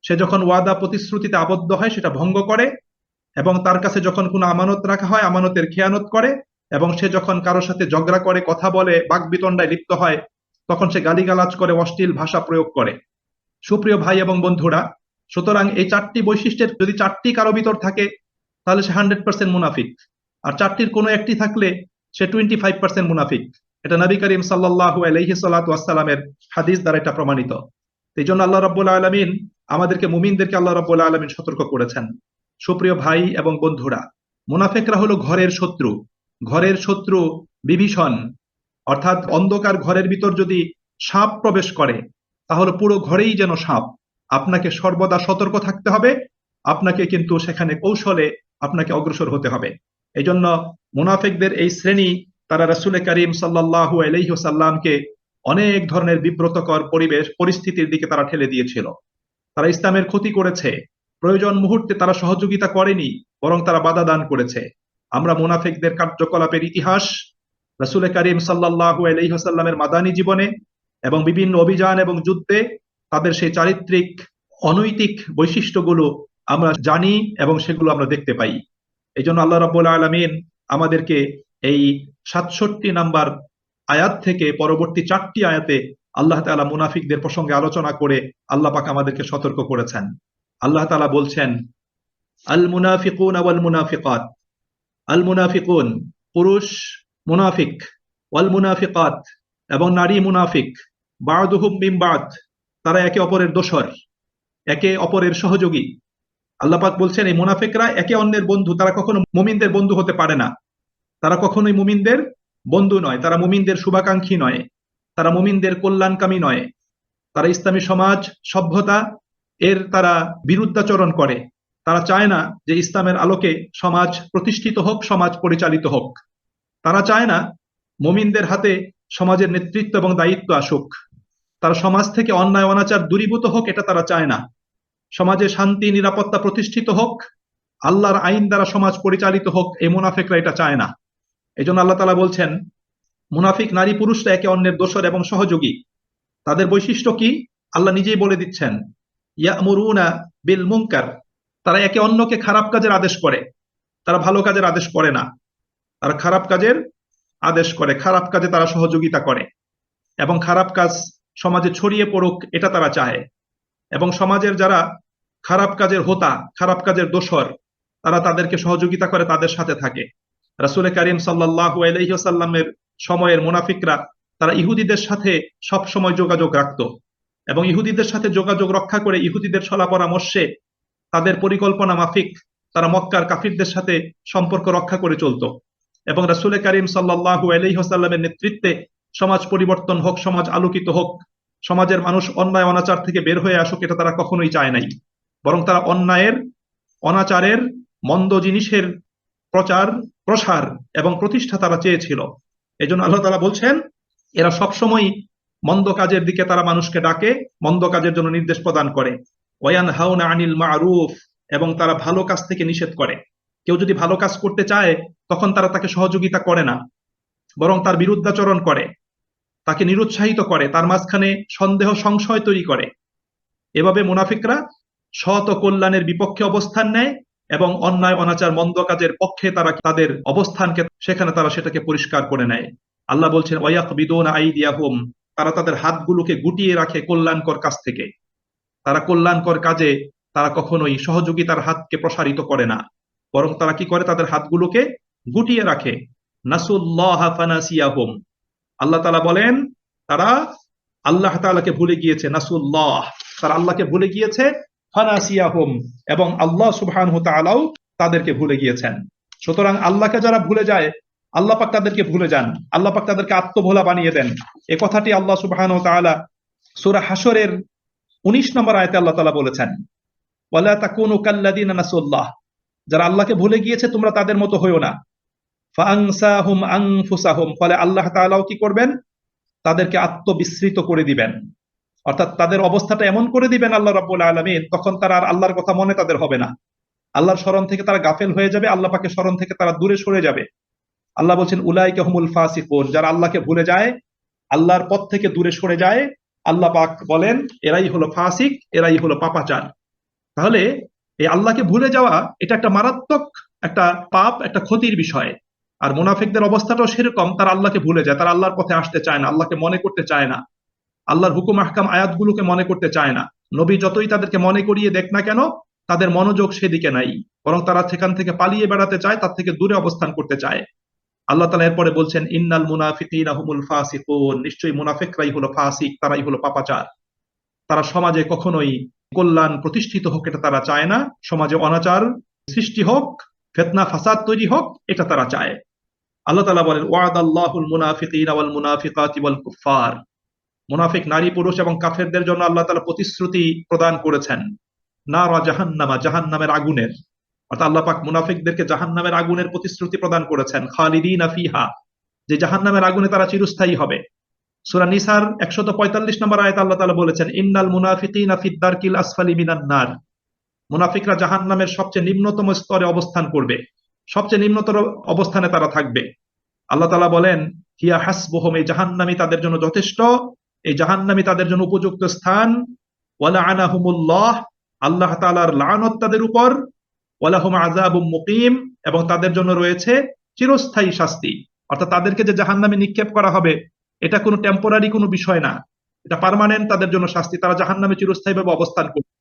সে যখন ওয়াদা প্রতিশ্রুতিতে আবদ্ধ হয় সেটা ভঙ্গ করে, এবং তার কাছে যখন কোনো আমানত রাখা হয় আমানতের খেয়ানত করে, এবং সে যখন কারোর সাথে ঝগড়া করে, কথা বলে, বাকবিতণ্ডায় লিপ্ত হয়, তখন সে গালিগালাজ করে, অশ্লীল ভাষা প্রয়োগ করে। সুপ্রিয় ভাই এবং বন্ধুরা, সুতরাং এই 4টি বৈশিষ্ট্যের যদি 4টি কারো ভিতর থাকে তাহলে সে 100% মুনাফিক, আর 4টির কোনো একটি থাকলে সে 25% মুনাফিক। এটা নবী করিম সাল্লাল্লাহু আলাইহি সাল্লাতু ওয়াস সালামের হাদিস দ্বারা এটা প্রমাণিত। এই জন্য আল্লাহ রাব্বুল আলামিন আমাদেরকে, মুমিনদেরকে আল্লাহ রাব্বুল আলামিন সতর্ক করেছেন। সুপ্রিয় ভাই এবং বন্ধুরা, মুনাফিকরা হলো ঘরের শত্রু। ঘরের শত্রু বিভীষণ, অর্থাৎ অন্ধকার ঘরের ভিতর যদি সাপ প্রবেশ করে তাহলে পুরো ঘরেই যেন সাপ। আপনাকে সর্বদা সতর্ক থাকতে হবে, আপনাকে কিন্তু সেখানে কৌশলে আপনাকে অগ্রসর হতে হবে। এই জন্য মুনাফিকদের এই শ্রেণী, তারা রাসূল করিম সাল্লাল্লাহু আলাইহি ওয়াসাল্লামকে অনেক ধরনের বিব্রতকর পরিস্থিতির দিকে তারা ঠেলে দিয়েছিল। তারা ইসলামের ক্ষতি করেছে, প্রয়োজন মুহূর্তে তারা সহযোগিতা করেনি, বরং তারা বাধা দান করেছে। আমরা মুনাফিকদের কার্যকলাপের ইতিহাস রাসূল করিম সাল্লাল্লাহু আলাইহি ওয়াসাল্লামের মাদানী জীবনে এবং বিভিন্ন অভিযান এবং যুদ্ধে তাদের সেই চারিত্রিক অনৈতিক বৈশিষ্ট্যগুলো আমরা জানি এবং সেগুলো আমরা দেখতে পাই। এই জন্য আল্লাহ রাব্বুল আলামিন আমাদেরকে এই 67 নম্বর আয়াত থেকে পরবর্তী 4টি আয়াতে আল্লাহ তাআলা মুনাফিকদের প্রসঙ্গে আলোচনা করে আল্লাহ পাক আমাদেরকে সতর্ক করেছেন। আল্লাহ তাআলা বলছেন, আল মুনাফিকুন ওয়াল মুনাফিকাত, আল মুনাফিকুন পুরুষ মুনাফিক, ওয়াল মুনাফিকাত এবং নারী মুনাফিক, বা'দুহুম মিন বা'দ, তারা একে অপরের দোসর, একে অপরের সহযোগী। আল্লাহ পাক বলছেন এই মুনাফিকরা একে অন্যের বন্ধু, তারা কখনো মুমিনদের বন্ধু হতে পারে না। তারা কখনোই মুমিনদের বন্ধু নয়, তারা মুমিনদের শুভাকাঙ্ক্ষী নয়, তারা মুমিনদের কল্যাণকামী নয়। তারা ইসলামী সমাজ সভ্যতা এর তারা বিরুদ্ধাচরণ করে। তারা চায় না যে ইসলামের আলোকে সমাজ প্রতিষ্ঠিত হোক, সমাজ পরিচালিত হোক। তারা চায় না মুমিনদের হাতে সমাজের নেতৃত্ব এবং দায়িত্ব আসুক। তারা সমাজ থেকে অন্যায় অনাচার দূরীভূত হোক, এটা তারা চায় না। সমাজে শান্তি নিরাপত্তা প্রতিষ্ঠিত হোক, আল্লাহর আইন দ্বারা সমাজ পরিচালিত হোক, এই মুনাফিকরা এটা চায় না। এই জন্য আল্লাহ তাআলা বলছেন মুনাফিক নারী পুরুষরা একে অন্যের দোসর এবং সহযোগী। তাদের বৈশিষ্ট্য কি আল্লাহ নিজেই বলে দিচ্ছেন, ইয়ামুরুনা বিল মুনকার, তারা একে অন্যকে খারাপ কাজের আদেশ করে, তারা ভালো কাজের আদেশ করে না। তারা খারাপ কাজের আদেশ করে, খারাপ কাজে তারা সহযোগিতা করে, এবং খারাপ কাজ সমাজে ছড়িয়ে পড়ুক এটা তারা চায়। এবং সমাজের যারা খারাপ কাজের হোতা, খারাপ কাজের দোসর, তারা তাদেরকে সহযোগিতা করে, তাদের সাথে থাকে। রাসূল করিম সাল্লাল্লাহু আলাইহি ওয়াসাল্লামের সময়ের মুনাফিকরা তারা ইহুদিদের সাথে সব সময় যোগাযোগ রাখত, এবং ইহুদিদের সাথে যোগাযোগ রক্ষা করে ইহুদিদের ছলা পরামর্শে তাদের পরিকল্পনা মাফিক তারা মক্কার কাফিরদের সাথে সম্পর্ক রক্ষা করে চলত। এবং রাসূল করিম সাল্লাল্লাহু আলাইহি ওয়াসাল্লামের নেতৃত্বে সমাজ পরিবর্তন হোক, সমাজ আলোকিত হোক, সমাজের মানুষ অন্যায় অনাচার থেকে বের হয়ে আসুক, এটা তারা কখনোই চায় নাই। বরং তারা অন্যায়ের, অনাচারের, মন্দ জিনিসের প্রচার, প্রসার এবং প্রতিষ্ঠা তারা চেয়েছিল। এই জন্য আল্লাহ তাআলা বলছেন এরা সবসময় মন্দ কাজের দিকে তারা মানুষকে ডাকে, মন্দ কাজের জন্য নির্দেশ প্রদান করে। ওয়ায়ানহাউনা আনিল মা'রুফ, এবং তারা ভালো কাজ থেকে নিষেধ করে। কেউ যদি ভালো কাজ করতে চায় তখন তারা তাকে সহযোগিতা করে না, বরং তার বিরুদ্ধাচরণ করে, তাকে নিরুৎসাহিত করে, তার মাঝখানে সন্দেহ সংশয় তৈরি করে। এভাবে মুনাফিকরা সৎ ও কল্যাণের বিপক্ষে অবস্থান নেয়, এবং অন্যায় অনাচার মন্দ কাজের পক্ষে তারা তাদের অবস্থানকে সেখানে তারা সেটাকে পরিষ্কার করে নেয়। আল্লাহ বলছেন ওয়ায়াকবিদুনা আইদিয়াহুম, তারা তাদের হাতগুলোকে গুটিয়ে রাখে কল্যাণকর কাজ থেকে। তারা কল্যাণকর কাজে তারা কখনোই সহযোগিতার হাতকে প্রসারিত করে না, বরং তারা কি করে, তাদের হাতগুলোকে গুটিয়ে রাখে। নাসুল্লাহা ফানাসিয়াহুম, আল্লাহ তাআলা বলেন তারা আল্লাহ তাআলাকে ভুলে গিয়েছে। নাসুল্লাহ, তারা আল্লাহকে ভুলে গিয়েছে। ফানাসিয়াহুম, এবং আল্লাহ সুবহানাহু ওয়া তাআলাও তাদেরকে ভুলে গিয়েছেন। সুতরাং আল্লাহকে যারা ভুলে যায়, আল্লাহ পাক তাদেরকে ভুলে যান, আল্লাহ পাক তাদেরকে আত্মভোলা বানিয়ে দেন। এই কথাটি আল্লাহ সুবহানাহু ওয়া তাআলা সূরা হাশরের 19 নম্বর আয়াতে আল্লাহ তাআলা বলেছেন, ওয়ালা তাকুনু কাল্লাযিনা নাসুল্লাহ, যারা আল্লাহকে ভুলে গিয়েছে তোমরা তাদের মতো হইও না। ফাআনসাহুম আনফুসাহুম, ফলে আল্লাহ তাআলাও কি করবেন, তাদেরকে আত্মবিস্মৃত করে দিবেন। অর্থাৎ তাদের অবস্থাটা এমন করে দিবেন আল্লাহ রাব্বুল আলামিন, তখন তারা আর আল্লাহর কথা মনে তাদের হবে না। আল্লাহর স্মরণ থেকে তারা গাফেল হয়ে যাবে, আল্লাহ পাকের স্মরণ থেকে তারা দূরে সরে যাবে। আল্লাহ বলছেন উলাইকা হুমুল ফাসিকুন, যারা আল্লাহকে ভুলে যায়, আল্লাহর পথ থেকে দূরে সরে যায়, আল্লাহ পাক বলেন এরাই হলো ফাসিক, এরাই হলো পাপাচার। তাহলে এই আল্লাহকে ভুলে যাওয়া এটা একটা মারাত্মক একটা পাপ, একটা ক্ষতির বিষয়। আর মুনাফিকদের অবস্থাটাও সেরকম, তারা আল্লাহকে ভুলে যায়, তারা আল্লাহর পথে আসতে চায় না, আল্লাহকে মনে করতে চায় না, আল্লাহর হুকুম আহকাম আয়াতগুলোকে মনে করতে চায় না। নবী যতই তাদেরকে মনে করিয়ে দেখ না কেন, তাদের মনোযোগ সেদিকে নাই, বরং তারা সেখান থেকে পালিয়ে বেড়াতে চায়, তার থেকে দূরে অবস্থান করতে চায়। আল্লাহ তাআলা এরপরে বলছেন ইন্নাল মুনাফিকিনা হুমুল ফাসিকুন, নিশ্চয়ই মুনাফিকরাই হলো ফাসিক, তারাই হলো পাপাচার। তারা সমাজে কখনোই কল্যাণ প্রতিষ্ঠিত হোক এটা তারা চায় না, সমাজে অনাচার সৃষ্টি হোক, ফিতনা ফাসাদ তৈরি হোক, এটা তারা চায়। আল্লাহ তাআলা বলেন ওয়াদাল্লাহুল মুনাফিকিনা ওয়াল মুনাফিকাতি ওয়াল কুফফার, মুনাফিক নারী পুরুষ এবং কাফেরদের জন্য আল্লাহ তাআলা প্রতিশ্রুতি প্রদান করেছেন নারা জাহান্নামা, জাহান্নামের আগুনের। অর্থাৎ আল্লাহ পাক মুনাফিকদেরকে জাহান্নামের আগুনের প্রতিশ্রুতি প্রদান করেছেন, খালিদিনা ফিহা, যে জাহান্নামের আগুনে তারা চিরস্থায়ী হবে। সূরা নিসার 145 নম্বর আয়াতে আল্লাহ তাআলা বলেছেন ইন্নাল মুনাফিকিনা ফিদ দারকিল আসফালি মিনান নার, মুনাফিকরা জাহান্নামের সবচেয়ে নিম্নতম স্তরে অবস্থান করবে, সবচেয়ে নিম্নতর অবস্থানে তারা থাকবে। আল্লাহ তাআলা বলেন হিয়া হাসবুহুম, এই জাহান্নামই তাদের জন্য যথেষ্ট, এই জাহান্নামই তাদের জন্য উপযুক্ত স্থান। ওয়ালাআনাহুমুল্লাহ, আল্লাহ তাআলার লানত তাদের উপর। ওয়ালাহুম আযাবুম মুকিম, এবং তাদের জন্য রয়েছে চিরস্থায়ী শাস্তি। অর্থাৎ তাদেরকে যে জাহান্নামে নিক্ষেপ করা হবে এটা কোনো টেম্পোরারি কোনো বিষয় না, এটা পার্মানেন্ট তাদের জন্য শাস্তি, তারা জাহান্নামে চিরস্থায়ীভাবে অবস্থান করবে।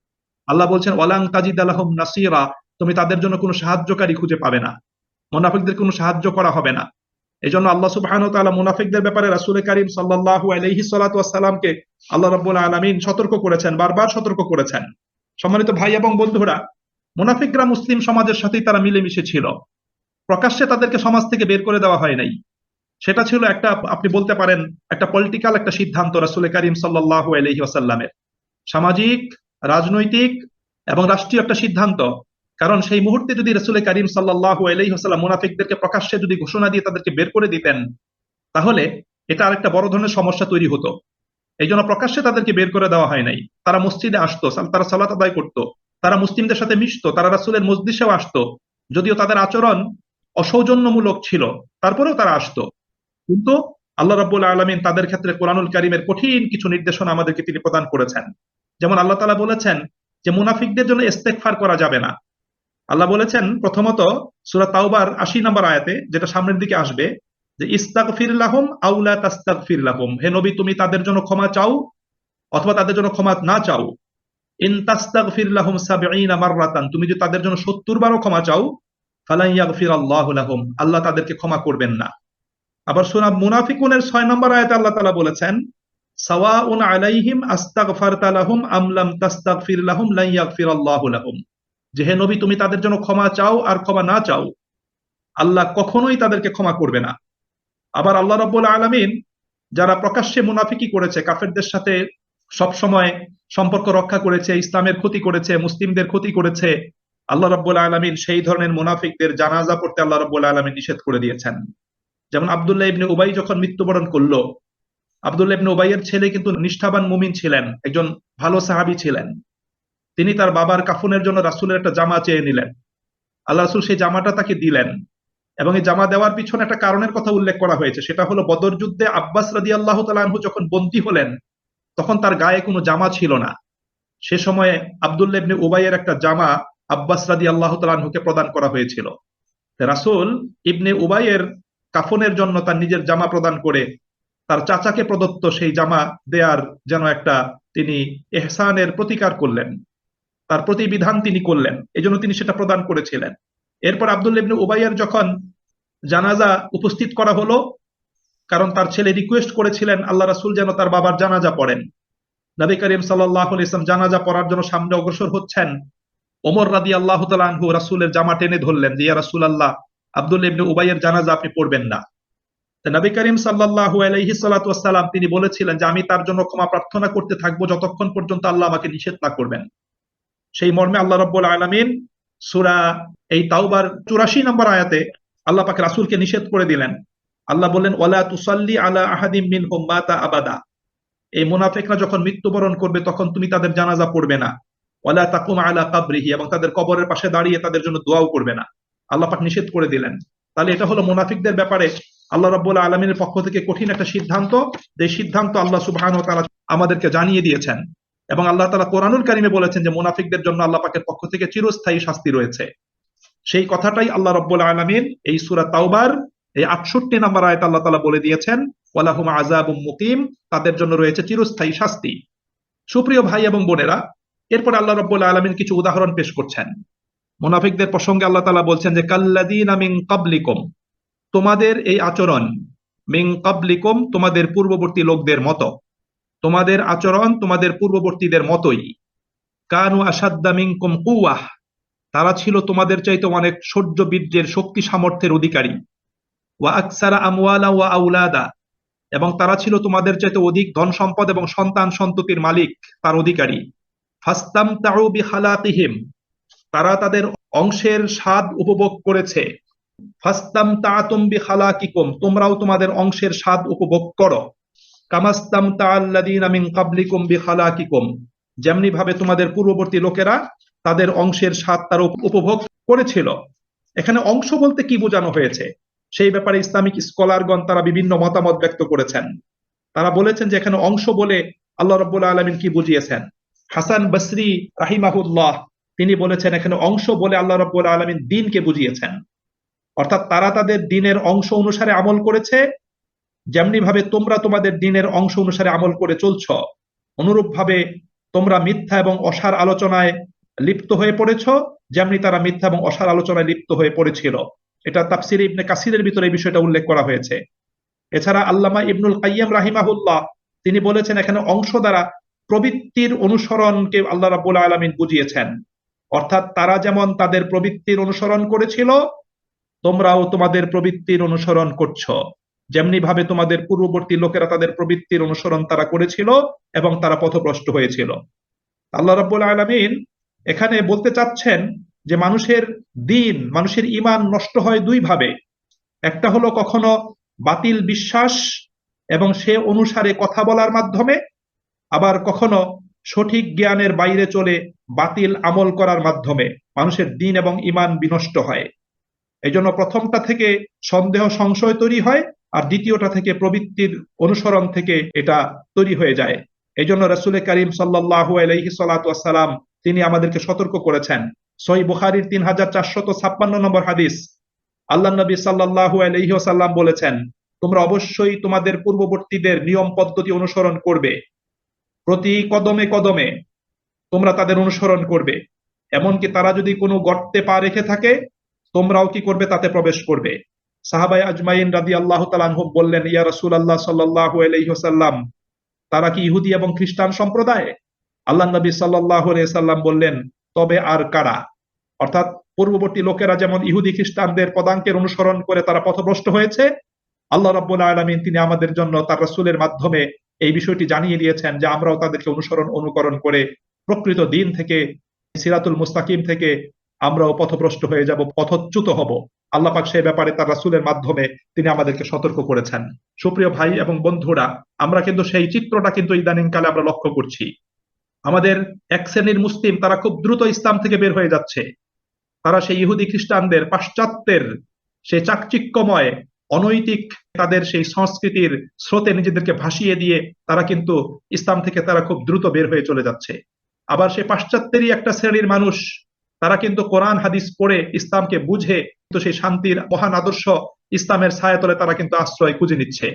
আল্লাহ বলছেন ওয়ালান তাজিদা লাহুম নাসীরা, তুমি তাদের জন্য কোনো সাহায্যকারী খুঁজে পাবে না, মুনাফিকদের কোনো সাহায্য করা হবে না। এই জন্য আল্লাহ সুবহানাহু ওয়া তাআলা মুনাফিকদের ব্যাপারে রাসূল কারীম সাল্লাল্লাহু আলাইহি সাল্লাতু ওয়াস সালামকে আল্লাহ রাব্বুল আলামিন সতর্ক করেছেন, বারবার সতর্ক করেছেন। সম্মানিত ভাই এবং বন্ধুরা, মুনাফিকরা মুসলিম সমাজের সাথেই তারা মিলেমিশে ছিল, প্রকাশ্যে তাদেরকে সমাজ থেকে বের করে দেওয়া হয় নাই। সেটা ছিল একটা, আপনি বলতে পারেন, একটা পলিটিক্যাল একটা সিদ্ধান্ত রাসূল করিম সাল্লাল্লাহু আলাইহি ওয়াসাল্লামের, সামাজিক, রাজনৈতিক এবং রাষ্ট্রীয় একটা সিদ্ধান্ত। কারণ সেই মুহূর্তে যদি রাসূল করিম সাল্লাল্লাহু আলাইহি ওয়াসাল্লাম মুনাফিকদেরকে প্রকাশ্যে যদি ঘোষণা দিয়ে তাদেরকে বের করে দিতেন, তাহলে এটা আরেকটা বড় ধরনের সমস্যা তৈরি হতো। এই জন্য প্রকাশ্যে তাদেরকে বের করে দেওয়া হয় নাই। তারা মসজিদে আসতো, তারা সালাত আদায় করতো, তারা মুসলিমদের সাথে মিশতো, তারা রাসূলের মজলিসেও আসতো। যদিও তাদের আচরণ অসৌজন্যমূলক ছিল, তারপরেও তারা আসতো। কিন্তু আল্লাহ রাব্বুল আলামিন তাদের ক্ষেত্রে কোরআনুল কারীমের কঠিন কিছু নির্দেশনা আমাদেরকে তিনি প্রদান করেছেন। যেমন আল্লাহ তাআলা বলেছেন যে মুনাফিকদের জন্য ইস্তেগফার করা যাবে না। আল্লাহ বলেছেন প্রথমত সূরা তাওবার ৮০ নম্বর আয়াতে, যেটা সামনের দিকে আসবে, যে ইস্তাগফির লাহুম আও লা তাস্তাগফির লাহুম, হে নবী তুমি তাদের জন্য ক্ষমা চাও অথবা তাদের জন্য ক্ষমা না চাও। ইন তাস্তাগফির লাহুম ৭০ মাররাতান, তুমি যদি তাদের জন্য ৭০ বারও ক্ষমা চাও, ফালান ইয়াগফিরাল্লাহু লাহুম, আল্লাহ তাদেরকে ক্ষমা করবেন না। আবার সূরা মুনাফিকুনের ৬ নম্বর আয়াতে আল্লাহ তাআলা বলেছেন, সাওয়াউন আলাইহিম আস্তাগফারতা লাহুম আম লাম তাস্তাগফির লাহুম লান ইয়াগফিরাল্লাহু লাহুম, যে হে নবী তুমি তাদের জন্য ক্ষমা চাও আর ক্ষমা না চাও, আল্লাহ কখনোই তাদেরকে ক্ষমা করবে না। আবার আল্লাহ রাব্বুল আলামিন যারা প্রকাশ্যে মুনাফিকি করেছে, কাফেরদের সাথে সব সময় সম্পর্ক রক্ষা করেছে, ইসলামের ক্ষতি করেছে, মুসলিমদের ক্ষতি করেছে, আল্লাহ রাব্বুল আলামিন সেই ধরনের মুনাফিকদের জানাজা পড়তে আল্লাহ রাব্বুল আলামিন নিষেধ করে দিয়েছেন। যেমন আব্দুল্লাহ ইবনে উবাই যখন মৃত্যুবরণ করলো, আব্দুল্লাহ ইবনে উবাইয়ের ছেলে কিন্তু নিষ্ঠাবান মুমিন ছিলেন, একজন ভালো সাহাবী ছিলেন। তিনি তার বাবার কাফনের জন্য রাসূলের একটা জামা চেয়ে নিলেন। আল্লাহ রাসূল সেই জামাটা তাকে দিলেন, এবং এই জামা দেওয়ার পিছনে একটা কারণের কথা উল্লেখ করা হয়েছে। সেটা হলো বদর যুদ্ধে আব্বাস রাদিয়াল্লাহু তাআলা আনহু যখন বন্দী হলেন, তখন তার গায়ে কোনো জামা ছিল না। সে সময়ে আব্দুল্লাহ ইবনে উবাইয়ের একটা জামা আব্বাস রাদিয়াল্লাহু তাআলা আনহুকে প্রদান করা হয়েছিল। রাসূল ইবনে উবাইয়ের কাফনের জন্য তার নিজের জামা প্রদান করে তার চাচাকে প্রদত্ত সেই জামা দেয়ার যেন একটা তিনি ইহসানের প্রতিকার করলেন, তার প্রতিবিধান তিনি করলেন, এজন্য তিনি সেটা প্রদান করেছিলেন। এরপর আব্দুল্লাহ ইবনে উবাইয়ের যখন জানাজা উপস্থিত করা হলো, কারণ তার ছেলে রিকোয়েস্ট করেছিলেন আল্লাহ রাসূল যেন তার বাবার জানাজা পড়েন, নবী করিম সাল্লাল্লাহু আলাইহি ওয়াসাল্লাম জানাজা পড়ার জন্য সামনে অগ্রসর হচ্ছেন। ওমর রাদিয়াল্লাহু তাআলা আনহু রাসূলের জামা টেনে ধরলেন যে, ইয়া রাসূলুল্লাহ, আব্দুল্লাহ ইবনে উবাইয়ের জানাজা আপনি পড়বেন না। তো নবী করিম সাল্লাল্লাহু আলাইহি সাল্লাতু ওয়াসসালাম তিনি বলেছিলেন যে আমি তার জন্য ক্ষমা প্রার্থনা করতে থাকবো যতক্ষণ পর্যন্ত আল্লাহ আমাকে নিষেধ না করবেন। সেই মর্মে আল্লাহ রাব্বুল আলামিন সূরা এই তাওবার ৮৪ নম্বর আয়াতে আল্লাহ পাক রাসূলকে নিষেধ করে দিলেন। আল্লাহ বললেন, ওয়ালা তুসাল্লি আলা আহাদিম মিনহুম মাতা আবাদা, এই মুনাফিকরা যখন মৃত্যুবরণ করবে তখন তুমি তাদের জানাজা পড়বে না। ওয়ালা তাকুম আলা কাবরিহি, এবং তাদের কবরের পাশে দাঁড়িয়ে তাদের জন্য দোয়াও করবে না। আল্লাহ পাক নিষেধ করে দিলেন। তাহলে এটা হলো মুনাফিকদের ব্যাপারে আল্লাহ রাব্বুল আলামিনের পক্ষ থেকে কঠিন একটা সিদ্ধান্ত। যে সিদ্ধান্ত আল্লাহ সুবহানাহু ওয়া তাআলা আমাদেরকে জানিয়ে দিয়েছেন, এবং আল্লাহ তাআলা কোরআনুল কারীমে বলেছেন যে মুনাফিকদের জন্য আল্লাহ পাকের পক্ষ থেকে চিরস্থায়ী শাস্তি রয়েছে। সেই কথাটাই আল্লাহ রাব্বুল আলামিন এই সূরা তাওবার এই ৬৮ নম্বর আয়াতে আল্লাহ তাআলা বলে দিয়েছেন, ওয়ালাহুম আযাবুম মুকিম, তাদের জন্য রয়েছে চিরস্থায়ী শাস্তি। সুপ্রিয় ভাই এবং বোনেরা, এরপর আল্লাহ রাব্বুল আলামিন কিছু উদাহরণ পেশ করছেন মুনাফিকদের প্রসঙ্গে। আল্লাহ তাআলা বলছেন যে কাল্লাযীনা মিন ক্বাবলিকুম, তোমাদের এই আচরণ, মিন ক্বাবলিকুম তোমাদের পূর্ববর্তী লোকদের মতো, তোমাদের আচরণ তোমাদের পূর্ববর্তীদের মতোই। কানু আশাদ্দা মিনকুম কুওয়াহ, তারা ছিল তোমাদের চাইতে অনেক শৌর্য বীর্যের শক্তি সামর্থ্যের অধিকারী। ওয়া আকসারা আমওয়ালা ওয়া আওলাদা, এবং তারা ছিল তোমাদের চাইতে অধিক ধন সম্পদ এবং সন্তান সন্ততির মালিক, তার অধিকারী। ফাস্তামতাউ বিখালাকিহিম, তারা তাদের অংশের স্বাদ উপভোগ করেছে। ফাস্তামতাতুম বিখালাকিকুম, তোমরাও তোমাদের অংশের স্বাদ উপভোগ করো। কামাস্তামতাআল্লাযীনা মিন ক্বাবলিকুম বিখালাকিকুম, যেমনি ভাবে তোমাদের পূর্ববর্তী লোকেরা তাদের অংশের স্বাদ তার উপভোগ করেছিল। এখানে অংশ বলতে কি বোঝানো হয়েছে সেই ব্যাপারে ইসলামিক স্কলারগণ তারা বিভিন্ন মতামত ব্যক্ত করেছেন। তারা বলেছেন যে এখানে অংশ বলে আল্লাহ রাব্বুল আলামিন কি বুঝিয়েছেন। হাসান বসরি রাহিমাহুল্লাহ তিনি বলেছেন এখানে অংশ বলে আল্লাহ রাব্বুল আলামিন দ্বীনকে বুঝিয়েছেন। অর্থাৎ তারা তাদের দ্বীনের অংশ অনুসারে আমল করেছে, যেমনি ভাবে তোমরা তোমাদের দ্বীনের অংশ অনুসারে আমল করে চলছ, অনুরূপ ভাবে তোমরা মিথ্যা এবং অসার আলোচনায় লিপ্ত হয়ে পড়েছ, যেমনি তারা মিথ্যা এবং অসার আলোচনায় লিপ্ত হয়ে পড়েছিল। এটা তাফসিরে ইবনে কাসিরের ভিতরে এই বিষয়টা উল্লেখ করা হয়েছে। এছাড়া আল্লামা ইবনুল কাইয়্যিম রাহিমাহুল্লাহ তিনি বলেছেন এখানে অংশ দ্বারা প্রবৃত্তির অনুসরণকে আল্লাহ রাব্বুল আলামিন বুঝিয়েছেন। অর্থাৎ তারা যেমন তাদের প্রবৃত্তির অনুসরণ করেছিল, তোমরাও তোমাদের প্রবৃত্তির অনুসরণ করছো, যেমনি ভাবে তোমাদের পূর্ববর্তী লোকেরা তাদের প্রবৃত্তির অনুসরণ তারা করেছিল এবং তারা পথভ্রষ্ট হয়েছিল। আল্লাহ রাব্বুল আলামিন এখানে বলতে চাচ্ছেন যে মানুষের দিন, মানুষের ঈমান নষ্ট হয় দুই ভাবে। একটা হলো কখনো বাতিল বিশ্বাস এবং সে অনুসারে কথা বলার মাধ্যমে, আবার কখনো সঠিক জ্ঞানের বাইরে চলে বাতিল আমল করার মাধ্যমে মানুষের দিন এবং ঈমান বিনষ্ট হয়। এই জন্য প্রথমটা থেকে সন্দেহ সংশয় তৈরি হয়, আর দ্বিতীয়টা থেকে প্রবৃত্তির অনুসরণ থেকে এটা তৈরি হয়ে যায়। এই জন্য রাসূল করিম সাল্লাল্লাহু আলাইহি সাল্লাতু ওয়াসসালাম তিনি আমাদেরকে সতর্ক করেছেন। সহিহ বুখারীর 3456 নম্বর হাদিস, আল্লাহ নবী সাল্লাল্লাহু আলাইহি ওয়াসাল্লাম বলেছেন, তোমরা অবশ্যই তোমাদের পূর্ববর্তীদের নিয়ম পদ্ধতি অনুসরণ করবে, প্রতি কদমে কদমে তোমরা তাদের অনুসরণ করবে, এমনকি তারা যদি কোনো গর্তে পা রেখে থাকে তোমরাও কি করবে, তাতে প্রবেশ করবে। সাহাবায়ে আজমাইন রাদিয়াল্লাহু তাআলা আনহুম বললেন, ইয়া রাসূলুল্লাহ সাল্লাল্লাহু আলাইহি ওয়াসাল্লাম, তারা কি ইহুদি এবং খ্রিস্টান সম্প্রদায়? আল্লাহ নবী সাল্লাল্লাহু আলাইহি ওয়াসাল্লাম বললেন, তবে আর কারা? অর্থাৎ পূর্ববর্তী লোকেরা যেমন ইহুদি খ্রিস্টানদের পদাঙ্কের অনুসরণ করে তারা পথভ্রষ্ট হয়েছে, আল্লাহ রাব্বুল আলামিন তিনি আমাদের জন্য তার রাসূলের মাধ্যমে এই বিষয়টি জানিয়ে দিয়েছেন যে আমরাও তাদেরকে অনুকরণ করে প্রকৃত দিন থেকে, সিরাতুল মুস্তাকিম থেকে আমরাও পথভ্রষ্ট হয়ে যাব, পথচ্যুত হব। আল্লাহ পাক সেই ব্যাপারে তার রাসূলের মাধ্যমে তিনি আমাদেরকে সতর্ক করেছেন। সুপ্রিয় ভাই এবং বন্ধুরা, আমরা কিন্তু সেই চিত্রটা কিন্তু ইদানিং কালে আমরা লক্ষ্য করছি। আমাদের এক শ্রেণীর মুসলিম তারা খুব দ্রুত ইসলাম থেকে বের হয়ে যাচ্ছে। তারা সেই ইহুদি খ্রিস্টানদের, পাশ্চাত্যের সেই চাকচিক্যময় অনৈতিক তাদের সেই সংস্কৃতির স্রোতে নিজেদেরকে ভাসিয়ে দিয়ে তারা কিন্তু ইসলাম থেকে তারা খুব দ্রুত বের হয়ে চলে যাচ্ছে। আবার সেই পাশ্চাত্যেরই একটা শ্রেণীর মানুষ, তারা কিন্তু কোরআন হাদিস পড়ে ইসলামকে বুঝে কিন্তু সেই শান্তির মহান আদর্শ ইসলামের ছায়াতলে তারা কিন্তু আশ্রয় খুঁজে নিচ্ছে।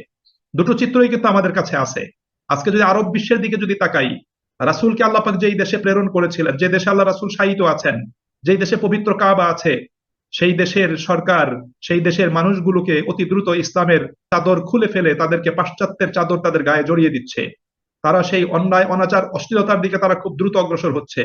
দুটো চিত্রই কিন্তু আমাদের কাছে আছে। আজকে যদি আরব বিশ্বের দিকে যদি তাকাই, রাসূলকে আল্লাহ পাক যেই দেশে প্রেরণ করেছিলেন, যে দেশে আল্লাহ রাসূল শায়িত আছেন, যেই দেশে পবিত্র কাবা আছে, সেই দেশের সরকার সেই দেশের মানুষগুলোকে অতি দ্রুত ইসলামের চাদর খুলে ফেলে তাদেরকে পাশ্চাত্যের চাদর তাদের গায়ে জড়িয়ে দিচ্ছে। তারা সেই অন্যায় অনাচার অশ্লীলতার দিকে তারা খুব দ্রুত অগ্রসর হচ্ছে।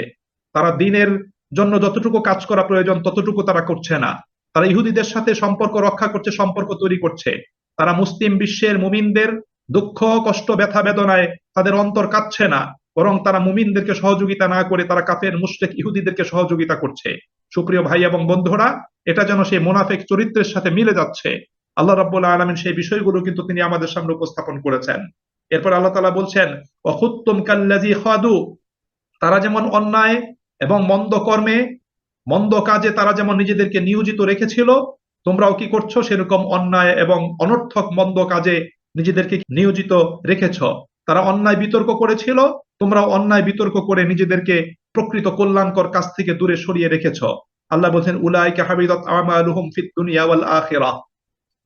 তারা দিনের জন্য যতটুকু কাজ করা প্রয়োজন ততটুকু তারা করছে না। তারা ইহুদিদের সাথে সম্পর্ক রক্ষা করছে, সম্পর্ক তৈরি করছে। তারা মুসলিম বিশ্বের মুমিনদের দুঃখ কষ্ট ব্যথা বেদনায় তাদের অন্তর কাঁদছে না, বরং তারা মুমিনদেরকে সহযোগিতা না করে তারা কাফের মুশরিক ইহুদিদেরকে সহযোগিতা করছে। সুপ্রিয় ভাই এবং বন্ধুরা, এটা যেন সেই মুনাফিক চরিত্রের সাথে মিলে যাচ্ছে। আল্লাহ রাব্বুল আলামিন সেই বিষয়গুলো কিন্তু তিনি আমাদের সামনে উপস্থাপন করেছেন। এরপর আল্লাহ তাআলা বলছেন, ওয়াখুত্তুম কাল্লাযী খাদু, তারা যেমন অন্যায় এবং মন্দ কর্মে, মন্দ কাজে তারা যেমন নিজেদেরকে নিয়োজিত রেখেছিল, তোমরাও কি করছো সেরকম অন্যায় এবং অনর্থক মন্দ কাজে নিজেদেরকে নিয়োজিত রেখেছ। তারা অন্যায় বিতর্ক করেছিল, তোমরাও অন্যায় বিতর্ক করে নিজেদেরকে প্রকৃত কল্যাণকর কাজ থেকে দূরে সরিয়ে রেখেছ। আল্লাহ বলছেন, উলাইকা হাবিতাত আমালুহুম ফিদ দুনিয়া ওয়াল আখিরাহ,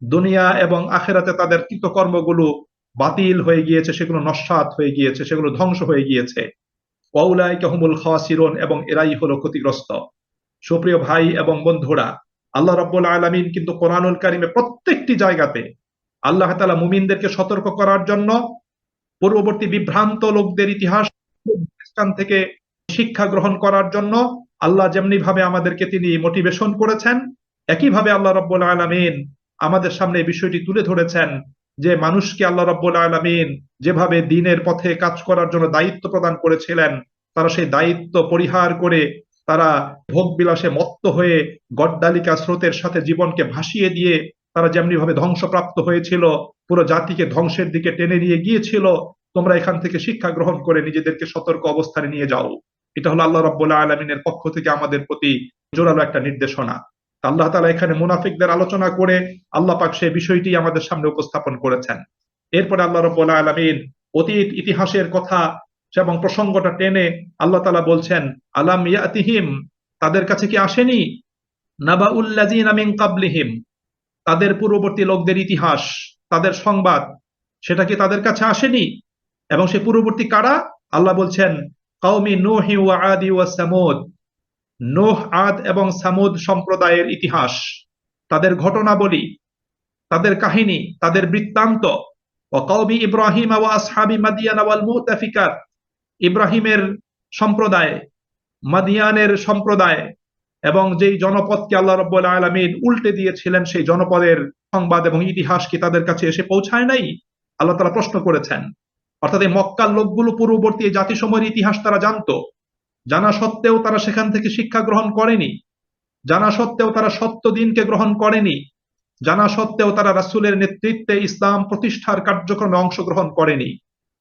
দুনিয়া এবং আখিরাতে তাদের কৃতকর্মগুলো বাতিল হয়ে গিয়েছে, সেগুলো নস্যাৎ হয়ে গিয়েছে, সেগুলো ধ্বংস হয়ে গিয়েছে। ওয়াউলাইকা হুমুল খাসিরুন, এবং এরাই হলো ক্ষতিগ্রস্ত। সুপ্রিয় ভাই এবং বন্ধুরা, আল্লাহ রাব্বুল আলামিন কিন্তু কোরআনুল কারীমে প্রত্যেকটি জায়গাতে আল্লাহ তাআলা মুমিনদেরকে সতর্ক করার জন্য, পূর্ববর্তী বিভ্রান্ত লোকদের ইতিহাস স্থান থেকে শিক্ষা গ্রহণ করার জন্য আল্লাহ যেমনি ভাবে আমাদেরকে তিনি মোটিভেশন করেছেন, একইভাবে আল্লাহ রাব্বুল আলামিন আমাদের সামনে এই বিষয়টি তুলে ধরেছেন যে মানুষকে আল্লাহ রাব্বুল আলামিন যেভাবে দ্বীনের পথে কাজ করার জন্য দায়িত্ব প্রদান করেছিলেন, তারা সেই দায়িত্ব পরিহার করে তারা ভোগ বিলাসে মত্ত হয়ে গড্ডালিকা স্রোতের সাথে জীবনকে ভাসিয়ে দিয়ে তারা যেমনি ভাবে ধ্বংসপ্রাপ্ত হয়েছিল, পুরো জাতিকে ধ্বংসের দিকে টেনে নিয়ে গিয়েছিল, তোমরা এখান থেকে শিক্ষা গ্রহণ করে নিজেদেরকে সতর্ক অবস্থানে নিয়ে যাও। এটা হলো আল্লাহ রাব্বুল আলামিনের পক্ষ থেকে আমাদের প্রতি জোরালো একটা নির্দেশনা। আল্লাহ তাআলা এখানে মুনাফিকদের আলোচনা করে আল্লাহ পাক সেই বিষয়টি আমাদের সামনে উপস্থাপন করেছেন। এরপরে আল্লাহ রাব্বুল আলামিন অতীত ইতিহাসের কথা এবং প্রসঙ্গটা টেনে আল্লাহ তাআলা বলছেন, আলাম ইয়াতিহিম, তাদের কাছে কি আসেনি, নাবাউল লাযিনা মিন ক্বাবলিহিম, তাদের পূর্ববর্তী লোকদের ইতিহাস, তাদের সংবাদ, সেটা কি তাদের কাছে আসেনি? এবং সে পূর্ববর্তী কারা? আল্লাহ বলছেন, কওমি নূহি ওয়া আদি ওয়া সামুদ, নূহ, আদ এবং সামুদ সম্প্রদায়ের ইতিহাস, তাদের ঘটনাবলী, তাদের কাহিনী, তাদের বৃত্তান্ত। ওয়া কওমি ইব্রাহিম ওয়া আসহাবি মাদিয়ান ওয়াল মুতাফিকাত, ইব্রাহিমের সম্প্রদায়, মাদিয়ানের সম্প্রদায় এবং যেই জনপদকে আল্লাহ রাব্বুল আলামিন উল্টে দিয়েছিলেন, সেই জনপদের সংবাদ এবং ইতিহাস কি তাদের কাছে এসে পৌঁছায় নাই? আল্লাহ তাআলা প্রশ্ন করেছেন। অর্থাৎ এই মক্কার লোকগুলো পূর্ববর্তী এই জাতিসমূহের ইতিহাস তারা জানতো, জানা সত্ত্বেও তারা সেখান থেকে শিক্ষা গ্রহণ করেনি, জানা সত্ত্বেও তারা সত্য দিনকে গ্রহণ করেনি, জানা সত্ত্বেও তারা রাসূলের নেতৃত্বে ইসলাম প্রতিষ্ঠার কার্যক্রমে অংশগ্রহণ করেনি,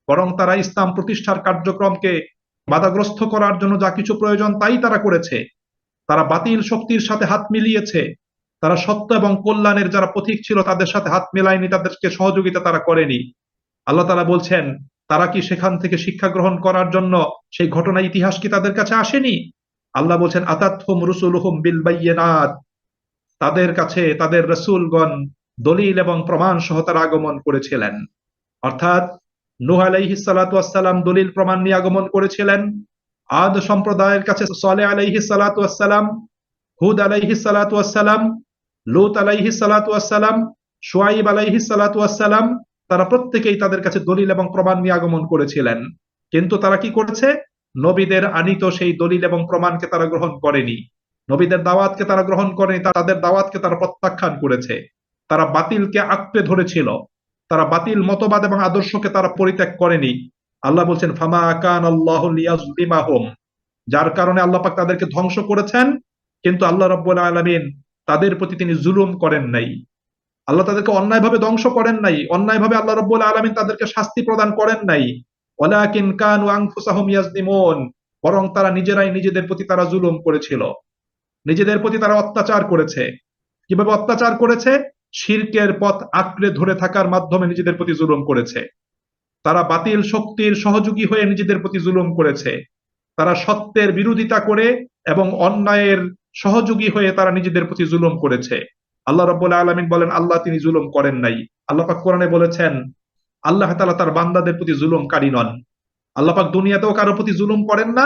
বরং তারা ইসলাম প্রতিষ্ঠার কার্যক্রমকে বাধাগ্রস্ত করার জন্য যা কিছু প্রয়োজন তাই তারা করেছে। তারা বাতিল শক্তির সাথে হাত মিলিয়েছে, তারা সত্য এবং কল্যাণের যারা পথিক ছিল তাদের সাথে হাত মেলায়নি, তাদেরকে সহযোগিতা তারা করেনি। আল্লাহ তাআলা বলছেন, তারা কি সেখান থেকে শিক্ষা গ্রহণ করার জন্য সেই ঘটনা ইতিহাস কি তাদের কাছে আসেনি? আল্লাহ বলছেন, আতাতহুম রুসুলুহুম বিল বায়্যিনাত, তাদের কাছে তাদের রাসূলগণ দলিল এবং প্রমাণ সহ তারা আগমন করেছিলেন। অর্থাৎ নূহ আলাইহিস সালাতু ওয়াস সালাম দলিল প্রমাণ নিয়ে আগমন করেছিলেন, আদ সম্প্রদায়ের কাছে সালেহ আলাইহিস সালাতু ওয়াস সালাম, হুদ আলাইহিস সালাতু ওয়াস সালাম, লূত আলাইহিস সালাতু ওয়াস সালাম, শুআয়ব আলাইহিস সালাতু ওয়াস সালাম, তারা প্রত্যেকেই তাদের কাছে দলিল এবং প্রমাণ নিয়ে আগমন করেছিলেন। কিন্তু তারা কি করেছে? নবীদের আনিত সেই দলিল এবং প্রমাণকে তারা গ্রহণ করেনি, নবীদের দাওয়াতকে তারা গ্রহণ করেনি, তাদের দাওয়াতকে তারা প্রত্যাখ্যান করেছে। তারা বাতিলকে আঁকড়ে ধরেছিল, তারা বাতিল মতবাদ এবং আদর্শকে তারা পরিত্যাগ করেনি। আল্লাহ বলছেন, ফামা কানাল্লাহু লিয়াযলিমাহুম, যার কারণে আল্লাহ পাক তাদেরকে ধ্বংস করেছেন, কিন্তু আল্লাহ রাব্বুল আলামিন তাদের প্রতি তিনি জুলুম করেন নাই। আল্লাহ তাদেরকে অন্যায়ভাবে ধ্বংস করেন নাই, অন্যায়ভাবে আল্লাহ রাব্বুল আলামিন তাদেরকে শাস্তি প্রদান করেন নাই। ওয়ালাকিন কানু আনফুসাহুম ইয়াজলিমুন, বরং তারা নিজেরাই নিজেদের প্রতি তারা জুলুম করেছিল, নিজেদের প্রতি তারা অত্যাচার করেছে। কিভাবে অত্যাচার করেছে? শিরকের পথ আঁকড়ে ধরে থাকার মাধ্যমে নিজেদের প্রতি জুলুম করেছে। তারা বাতিল শক্তির সহযোগী হয়ে নিজেদের প্রতি জুলুম করেছে। তারা সত্যের বিরোধিতা করে এবং অন্যায়ের সহযোগী হয়ে তারা নিজেদের প্রতি জুলুম করেছে। আল্লাহ রাব্বুল আলামিন বলেন, আল্লাহ তিনি জুলুম করেন নাই। আল্লাহ পাক কোরআনে বলেছেন, আল্লাহ তাআলা তার বান্দাদের প্রতি জুলুমকারী নন। আল্লাহ পাক দুনিয়াতেও কারো প্রতি জুলুম করেন না,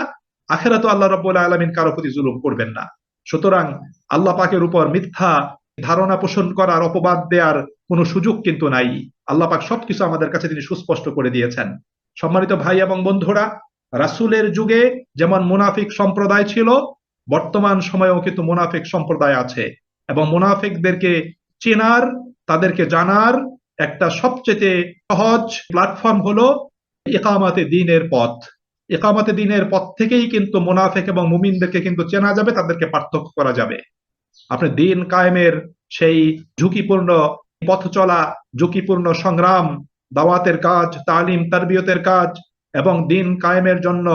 আখিরাতেও আল্লাহ রাব্বুল আলামিন কারো প্রতি জুলুম করবেন না। সুতরাং আল্লাহ পাকের উপর মিথ্যা ধারণা পোষণ করার, অপবাদ দেওয়ার কোনো সুযোগ কিন্তু নাই। আল্লাহ পাক সবকিছু আমাদের কাছে তিনি সুস্পষ্ট করে দিয়েছেন। সম্মানিত ভাই এবং বন্ধুরা, রাসূলের যুগে যেমন মুনাফিক সম্প্রদায় ছিল, বর্তমান সময়েও কিন্তু মুনাফিক সম্প্রদায় আছে, এবং মুনাফিকদেরকে চেনার, তাদেরকে জানার একটা সবচেয়ে সহজ প্ল্যাটফর্ম হলো ইকামাতে দ্বীনের পথ। ইকামাতে দ্বীনের পথ থেকেই কিন্তু মুনাফিক এবং মুমিনদেরকে কিন্তু চেনা যাবে, তাদেরকে পার্থক্য করা যাবে। আপনি দ্বীন কায়েমের সেই ঝুঁকিপূর্ণ পথ চলা, ঝুঁকিপূর্ণ সংগ্রাম, দাওয়াতের কাজ, তালিম তারবিয়তের কাজ এবং দ্বীন কায়েমের জন্য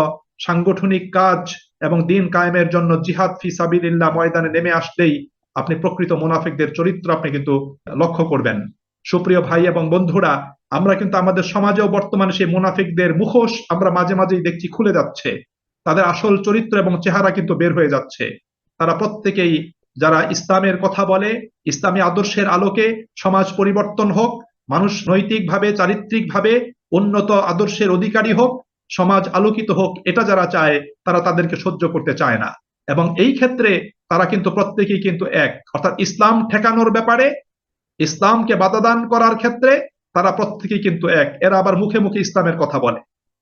সাংগঠনিক কাজ এবং দ্বীন কায়েমের জন্য জিহাদ ফি সাবিলিল্লাহ ময়দানে নেমে আসলেই আপনি প্রকৃত মুনাফিকদের চরিত্র আপনি কিন্তু লক্ষ্য করবেন। সুপ্রিয় ভাই এবং বন্ধুরা, আমরা কিন্তু আমাদের সমাজেও বর্তমানে সেই মুনাফিকদের মুখোশ আমরা মাঝে মাঝেই দেখছি খুলে যাচ্ছে, তাদের আসল চরিত্র এবং চেহারা কিন্তু বের হয়ে যাচ্ছে। তারা প্রত্যেকেই যারা ইসলামের কথা বলে, ইসলামী আদর্শের আলোকে সমাজ পরিবর্তন হোক, মানুষ নৈতিকভাবে চারিত্রিকভাবে উন্নত আদর্শের অধিকারী হোক, সমাজ আলোকিত হোক, এটা যারা চায় তারা তাদেরকে সহ্য করতে চায় না। এবং এই ক্ষেত্রে তারা কিন্তু প্রত্যেকেই কিন্তু এক, অর্থাৎ ইসলাম ঠেকানোর ব্যাপারে, ইসলামকে বাধাদান করার ক্ষেত্রে তারা প্রত্যেকেই কিন্তু এক। এরা আবার মুখে মুখে ইসলামের কথা বলে।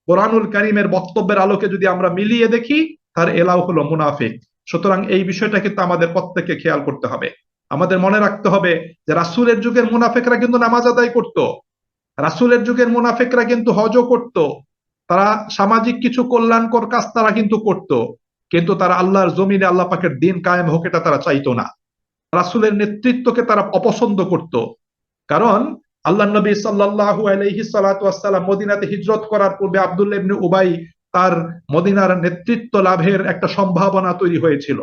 কোরআনুল কারীমের বক্তব্যের আলোকে যদি আমরা মিলিয়ে দেখি, তার এলাও হলো মুনাফিক। সুতরাং এই বিষয়টা কিন্তু আমাদের প্রত্যেককে খেয়াল করতে হবে। আমাদের মনে রাখতে হবে যে রাসূলের যুগের মুনাফিকরা কিন্তু নামাজ আদায় করত, রাসূলের যুগের মুনাফিকরা কিন্তু হজও করত, তারা সামাজিক কিছু কল্যাণকর কাজ তারা কিন্তু করত, কিন্তু তারা আল্লাহর জমিনে আল্লাহ পাকের দ্বীন কায়েম হোক এটা তারা চাইতো না। রাসূলের নেতৃত্বকে তারা অপছন্দ করত। কারণ আল্লাহ নবী সাল্লাল্লাহু আলাইহি সাল্লাতু ওয়াস সালাম মদিনাতে হিজরত করার পূর্বে আব্দুল্লাহ ইবনে উবাই তার মদিনার নেতৃত্ব লাভের একটা সম্ভাবনা তৈরি হয়েছিল।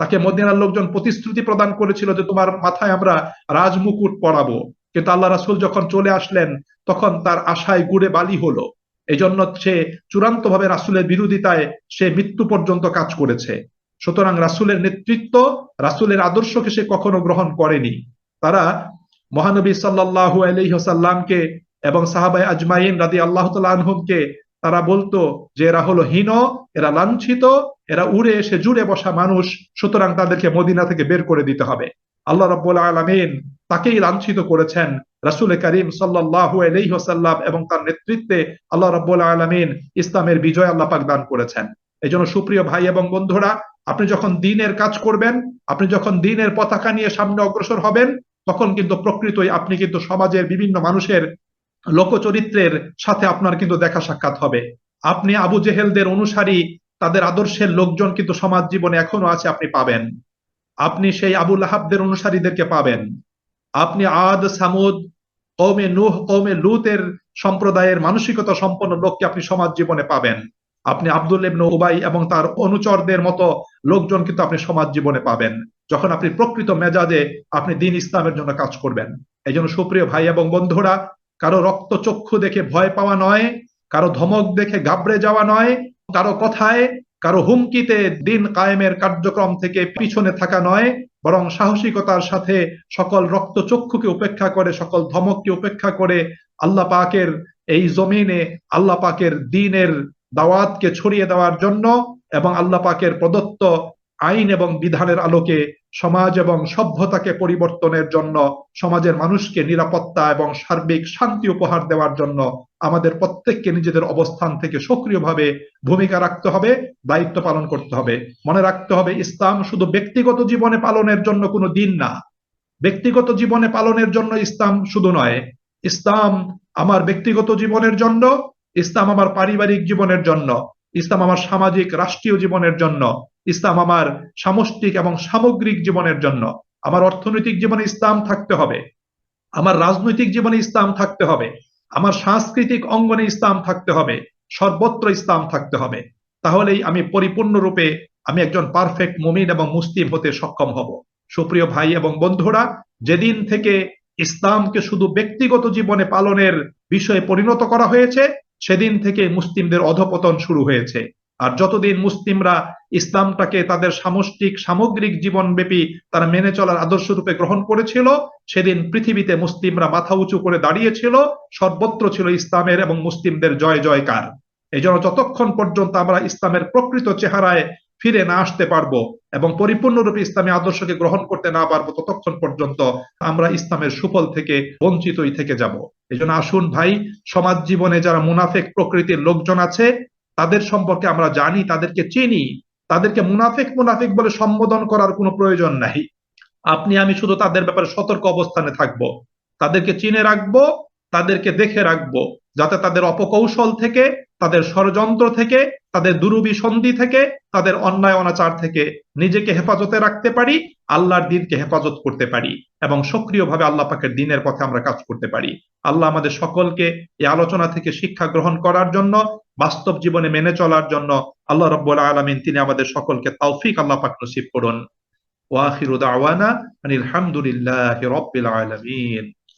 তাকে মদিনার লোকজন প্রতিশ্রুতি প্রদান করেছিল যে তোমার মাথায় আমরা রাজমুকুট পরাবো, কিন্তু আল্লাহ রাসূল যখন চলে আসলেন তখন তার আশায় গুড়ে বালি হলো। এজন্য সে চূড়ান্তভাবে রাসূলের বিরোধিতায় সে মৃত্যু পর্যন্ত কাজ করেছে। সুতরাং রাসূলের নেতৃত্ব, রাসূলের আদর্শকে সে কখনো গ্রহণ করেনি। তারা মহানবী সাল্লাল্লাহু আলাইহি ওয়াসাল্লামকে এবং সাহাবায়ে আজমাইন রাদিয়াল্লাহু তাআলা আনহুমকে তারা বলতো যে এরা হলো হীন, এরা লাঞ্ছিত, এরা উড়ে এসে জুড়ে বসা মানুষ, সুতরাং তাদেরকে মদিনা থেকে বের করে দিতে হবে। আল্লাহ রাব্বুল আলামিন তাকেই লাঞ্ছিত করেছেন। রাসূল করিম সাল্লাল্লাহু আলাইহি ওয়াসাল্লাম এবং তার নেতৃত্বে আল্লাহ রাব্বুল আলামিন ইসলামের বিজয় আল্লাহ পাক দান করেছেন। এজন্য সুপ্রিয় ভাই এবং বন্ধুরা, আপনি যখন দ্বীনের কাজ করবেন, আপনি যখন দ্বীনের পতাকা নিয়ে সামনে অগ্রসর হবেন, তখন কিন্তু প্রকৃতই আপনি কিন্তু সমাজের বিভিন্ন মানুষের লোকচরিত্রের সাথে আপনার কিন্তু দেখা সাক্ষাৎ হবে। আপনি আবু জেহেলদের অনুসারী, তাদের আদর্শের লোকজন কিন্তু সমাজ জীবনে এখনো আছে, আপনি পাবেন। আপনি সেই আবু লাহাবদের অনুসারীদেরকে পাবেন। আপনি আদ, সামুদ, কওমে নূহ, কওমে লূতের সম্প্রদায়ের মানসিকতা সম্পন্ন লোককে আপনি সমাজ জীবনে পাবেন। আপনি আব্দুল ইবনে উবাই এবং তার অনুচরদের মতো লোকজন কিন্তু আপনি সমাজ জীবনে পাবেন, যখন আপনি প্রকৃত মেজাজে আপনি দ্বীন ইসলামের জন্য কাজ করবেন। এই জন্য সুপ্রিয় ভাই এবং বন্ধুরা, কারো রক্তচক্ষু দেখে ভয় পাওয়া নয়, কারো ধমক দেখে ঘাবড়ে যাওয়া নয়, কারো কথায়, কারো হুমকিতে দ্বীন কায়েমের কার্যক্রম থেকে পিছনে থাকা নয়, বরং সাহসিকতার সাথে সকল রক্তচক্ষুকে উপেক্ষা করে, সকল ধমককে উপেক্ষা করে আল্লাহ পাকের এই জমিনে আল্লাহ পাকের দ্বীনের দাওয়াতকে ছড়িয়ে দেওয়ার জন্য এবং আল্লাহ পাকের প্রদত্ত আইন এবং বিধানের আলোকে সমাজ এবং সভ্যতাকে পরিবর্তনের জন্য, সমাজের মানুষকে নিরাপত্তা এবং সার্বিক শান্তি উপহার দেওয়ার জন্য আমাদের প্রত্যেককে নিজেদের অবস্থান থেকে সক্রিয়ভাবে ভূমিকা রাখতে হবে, দায়িত্ব পালন করতে হবে। মনে রাখতে হবে, ইসলাম শুধু ব্যক্তিগত জীবনে পালনের জন্য কোনো দিন না। ব্যক্তিগত জীবনে পালনের জন্য ইসলাম শুধু নয়, ইসলাম আমার ব্যক্তিগত জীবনের জন্য, ইসলাম আমার পারিবারিক জীবনের জন্য, ইসলাম আমার সামাজিক রাষ্ট্রীয় জীবনের জন্য, ইসলাম আমার সামষ্টিক এবং সামগ্রিক জীবনের জন্য। আমার অর্থনৈতিক জীবনে ইসলাম থাকতে হবে, আমার রাজনৈতিক জীবনে ইসলাম থাকতে হবে, আমার সাংস্কৃতিক অঙ্গনে ইসলাম থাকতে হবে, সর্বত্র ইসলাম থাকতে হবে। তাহলেই আমি পরিপূর্ণরূপে আমি একজন পারফেক্ট মুমিন এবং মুসলিম হতে সক্ষম হব। সুপ্রিয় ভাই এবং বন্ধুরা, যেদিন থেকে ইসলামকে শুধু ব্যক্তিগত জীবনে পালনের বিষয়ে পরিণত করা হয়েছে, সেদিন থেকে মুসলিমদের অধঃপতন শুরু হয়েছে। আর যতদিন মুসলিমরা ইসলামটাকে তাদের সামষ্টিক সামগ্রিক জীবনব্যাপী তারা মেনে চলার আদর্শ রূপে গ্রহণ করেছিল, সেদিন পৃথিবীতে মুসলিমরা মাথা উঁচু করে দাঁড়িয়েছিল, সর্বত্র ছিল ইসলামের এবং মুসলিমদের জয় জয়কার। এই জন্য যতক্ষণ পর্যন্ত আমরা ইসলামের প্রকৃত চেহারায় ফিরে না আসতে পারবো এবং পরিপূর্ণরূপে ইসলামী আদর্শকে গ্রহণ করতে না পারবো, ততক্ষণ পর্যন্ত আমরা ইসলামের সুফল থেকে বঞ্চিতই থেকে যাব। এই জন্য আসুন ভাই, সমাজ জীবনে যারা মুনাফেক প্রকৃতির লোকজন আছে, তাদের সম্পর্কে আমরা জানি, তাদেরকে চিনি, তাদেরকে মুনাফেক মুনাফিক বলে সম্বোধন করার কোনো প্রয়োজন নাই। আপনি আমি শুধু তাদের ব্যাপারে সতর্ক অবস্থানে থাকবো, তাদেরকে চিনে রাখবো, তাদেরকে দেখে রাখবো, যাতে তাদের অপকৌশল থেকে, তাদের ষড়যন্ত্র থেকে, তাদের দুরুবিসন্ধি থেকে, তাদের অন্যায় অনাচার থেকে নিজেকে হেফাজতে রাখতে পারি, আল্লাহর দ্বীনকে হেফাজত করতে পারি এবং সক্রিয়ভাবে আল্লাহ পাকের দ্বীনের পথে আমরা কাজ করতে পারি। আল্লাহ আমাদের সকলকে এই আলোচনা থেকে শিক্ষা গ্রহণ করার জন্য, বাস্তব জীবনে মেনে চলার জন্য আল্লাহ রাব্বুল আলামিন তিনি আমাদের সকলকে তৌফিক আল্লাহ পাক নসিব করুন। ওয়া আখিরু দাওয়ানা আনিল হামদুলিল্লাহি রাব্বিল আলামিন।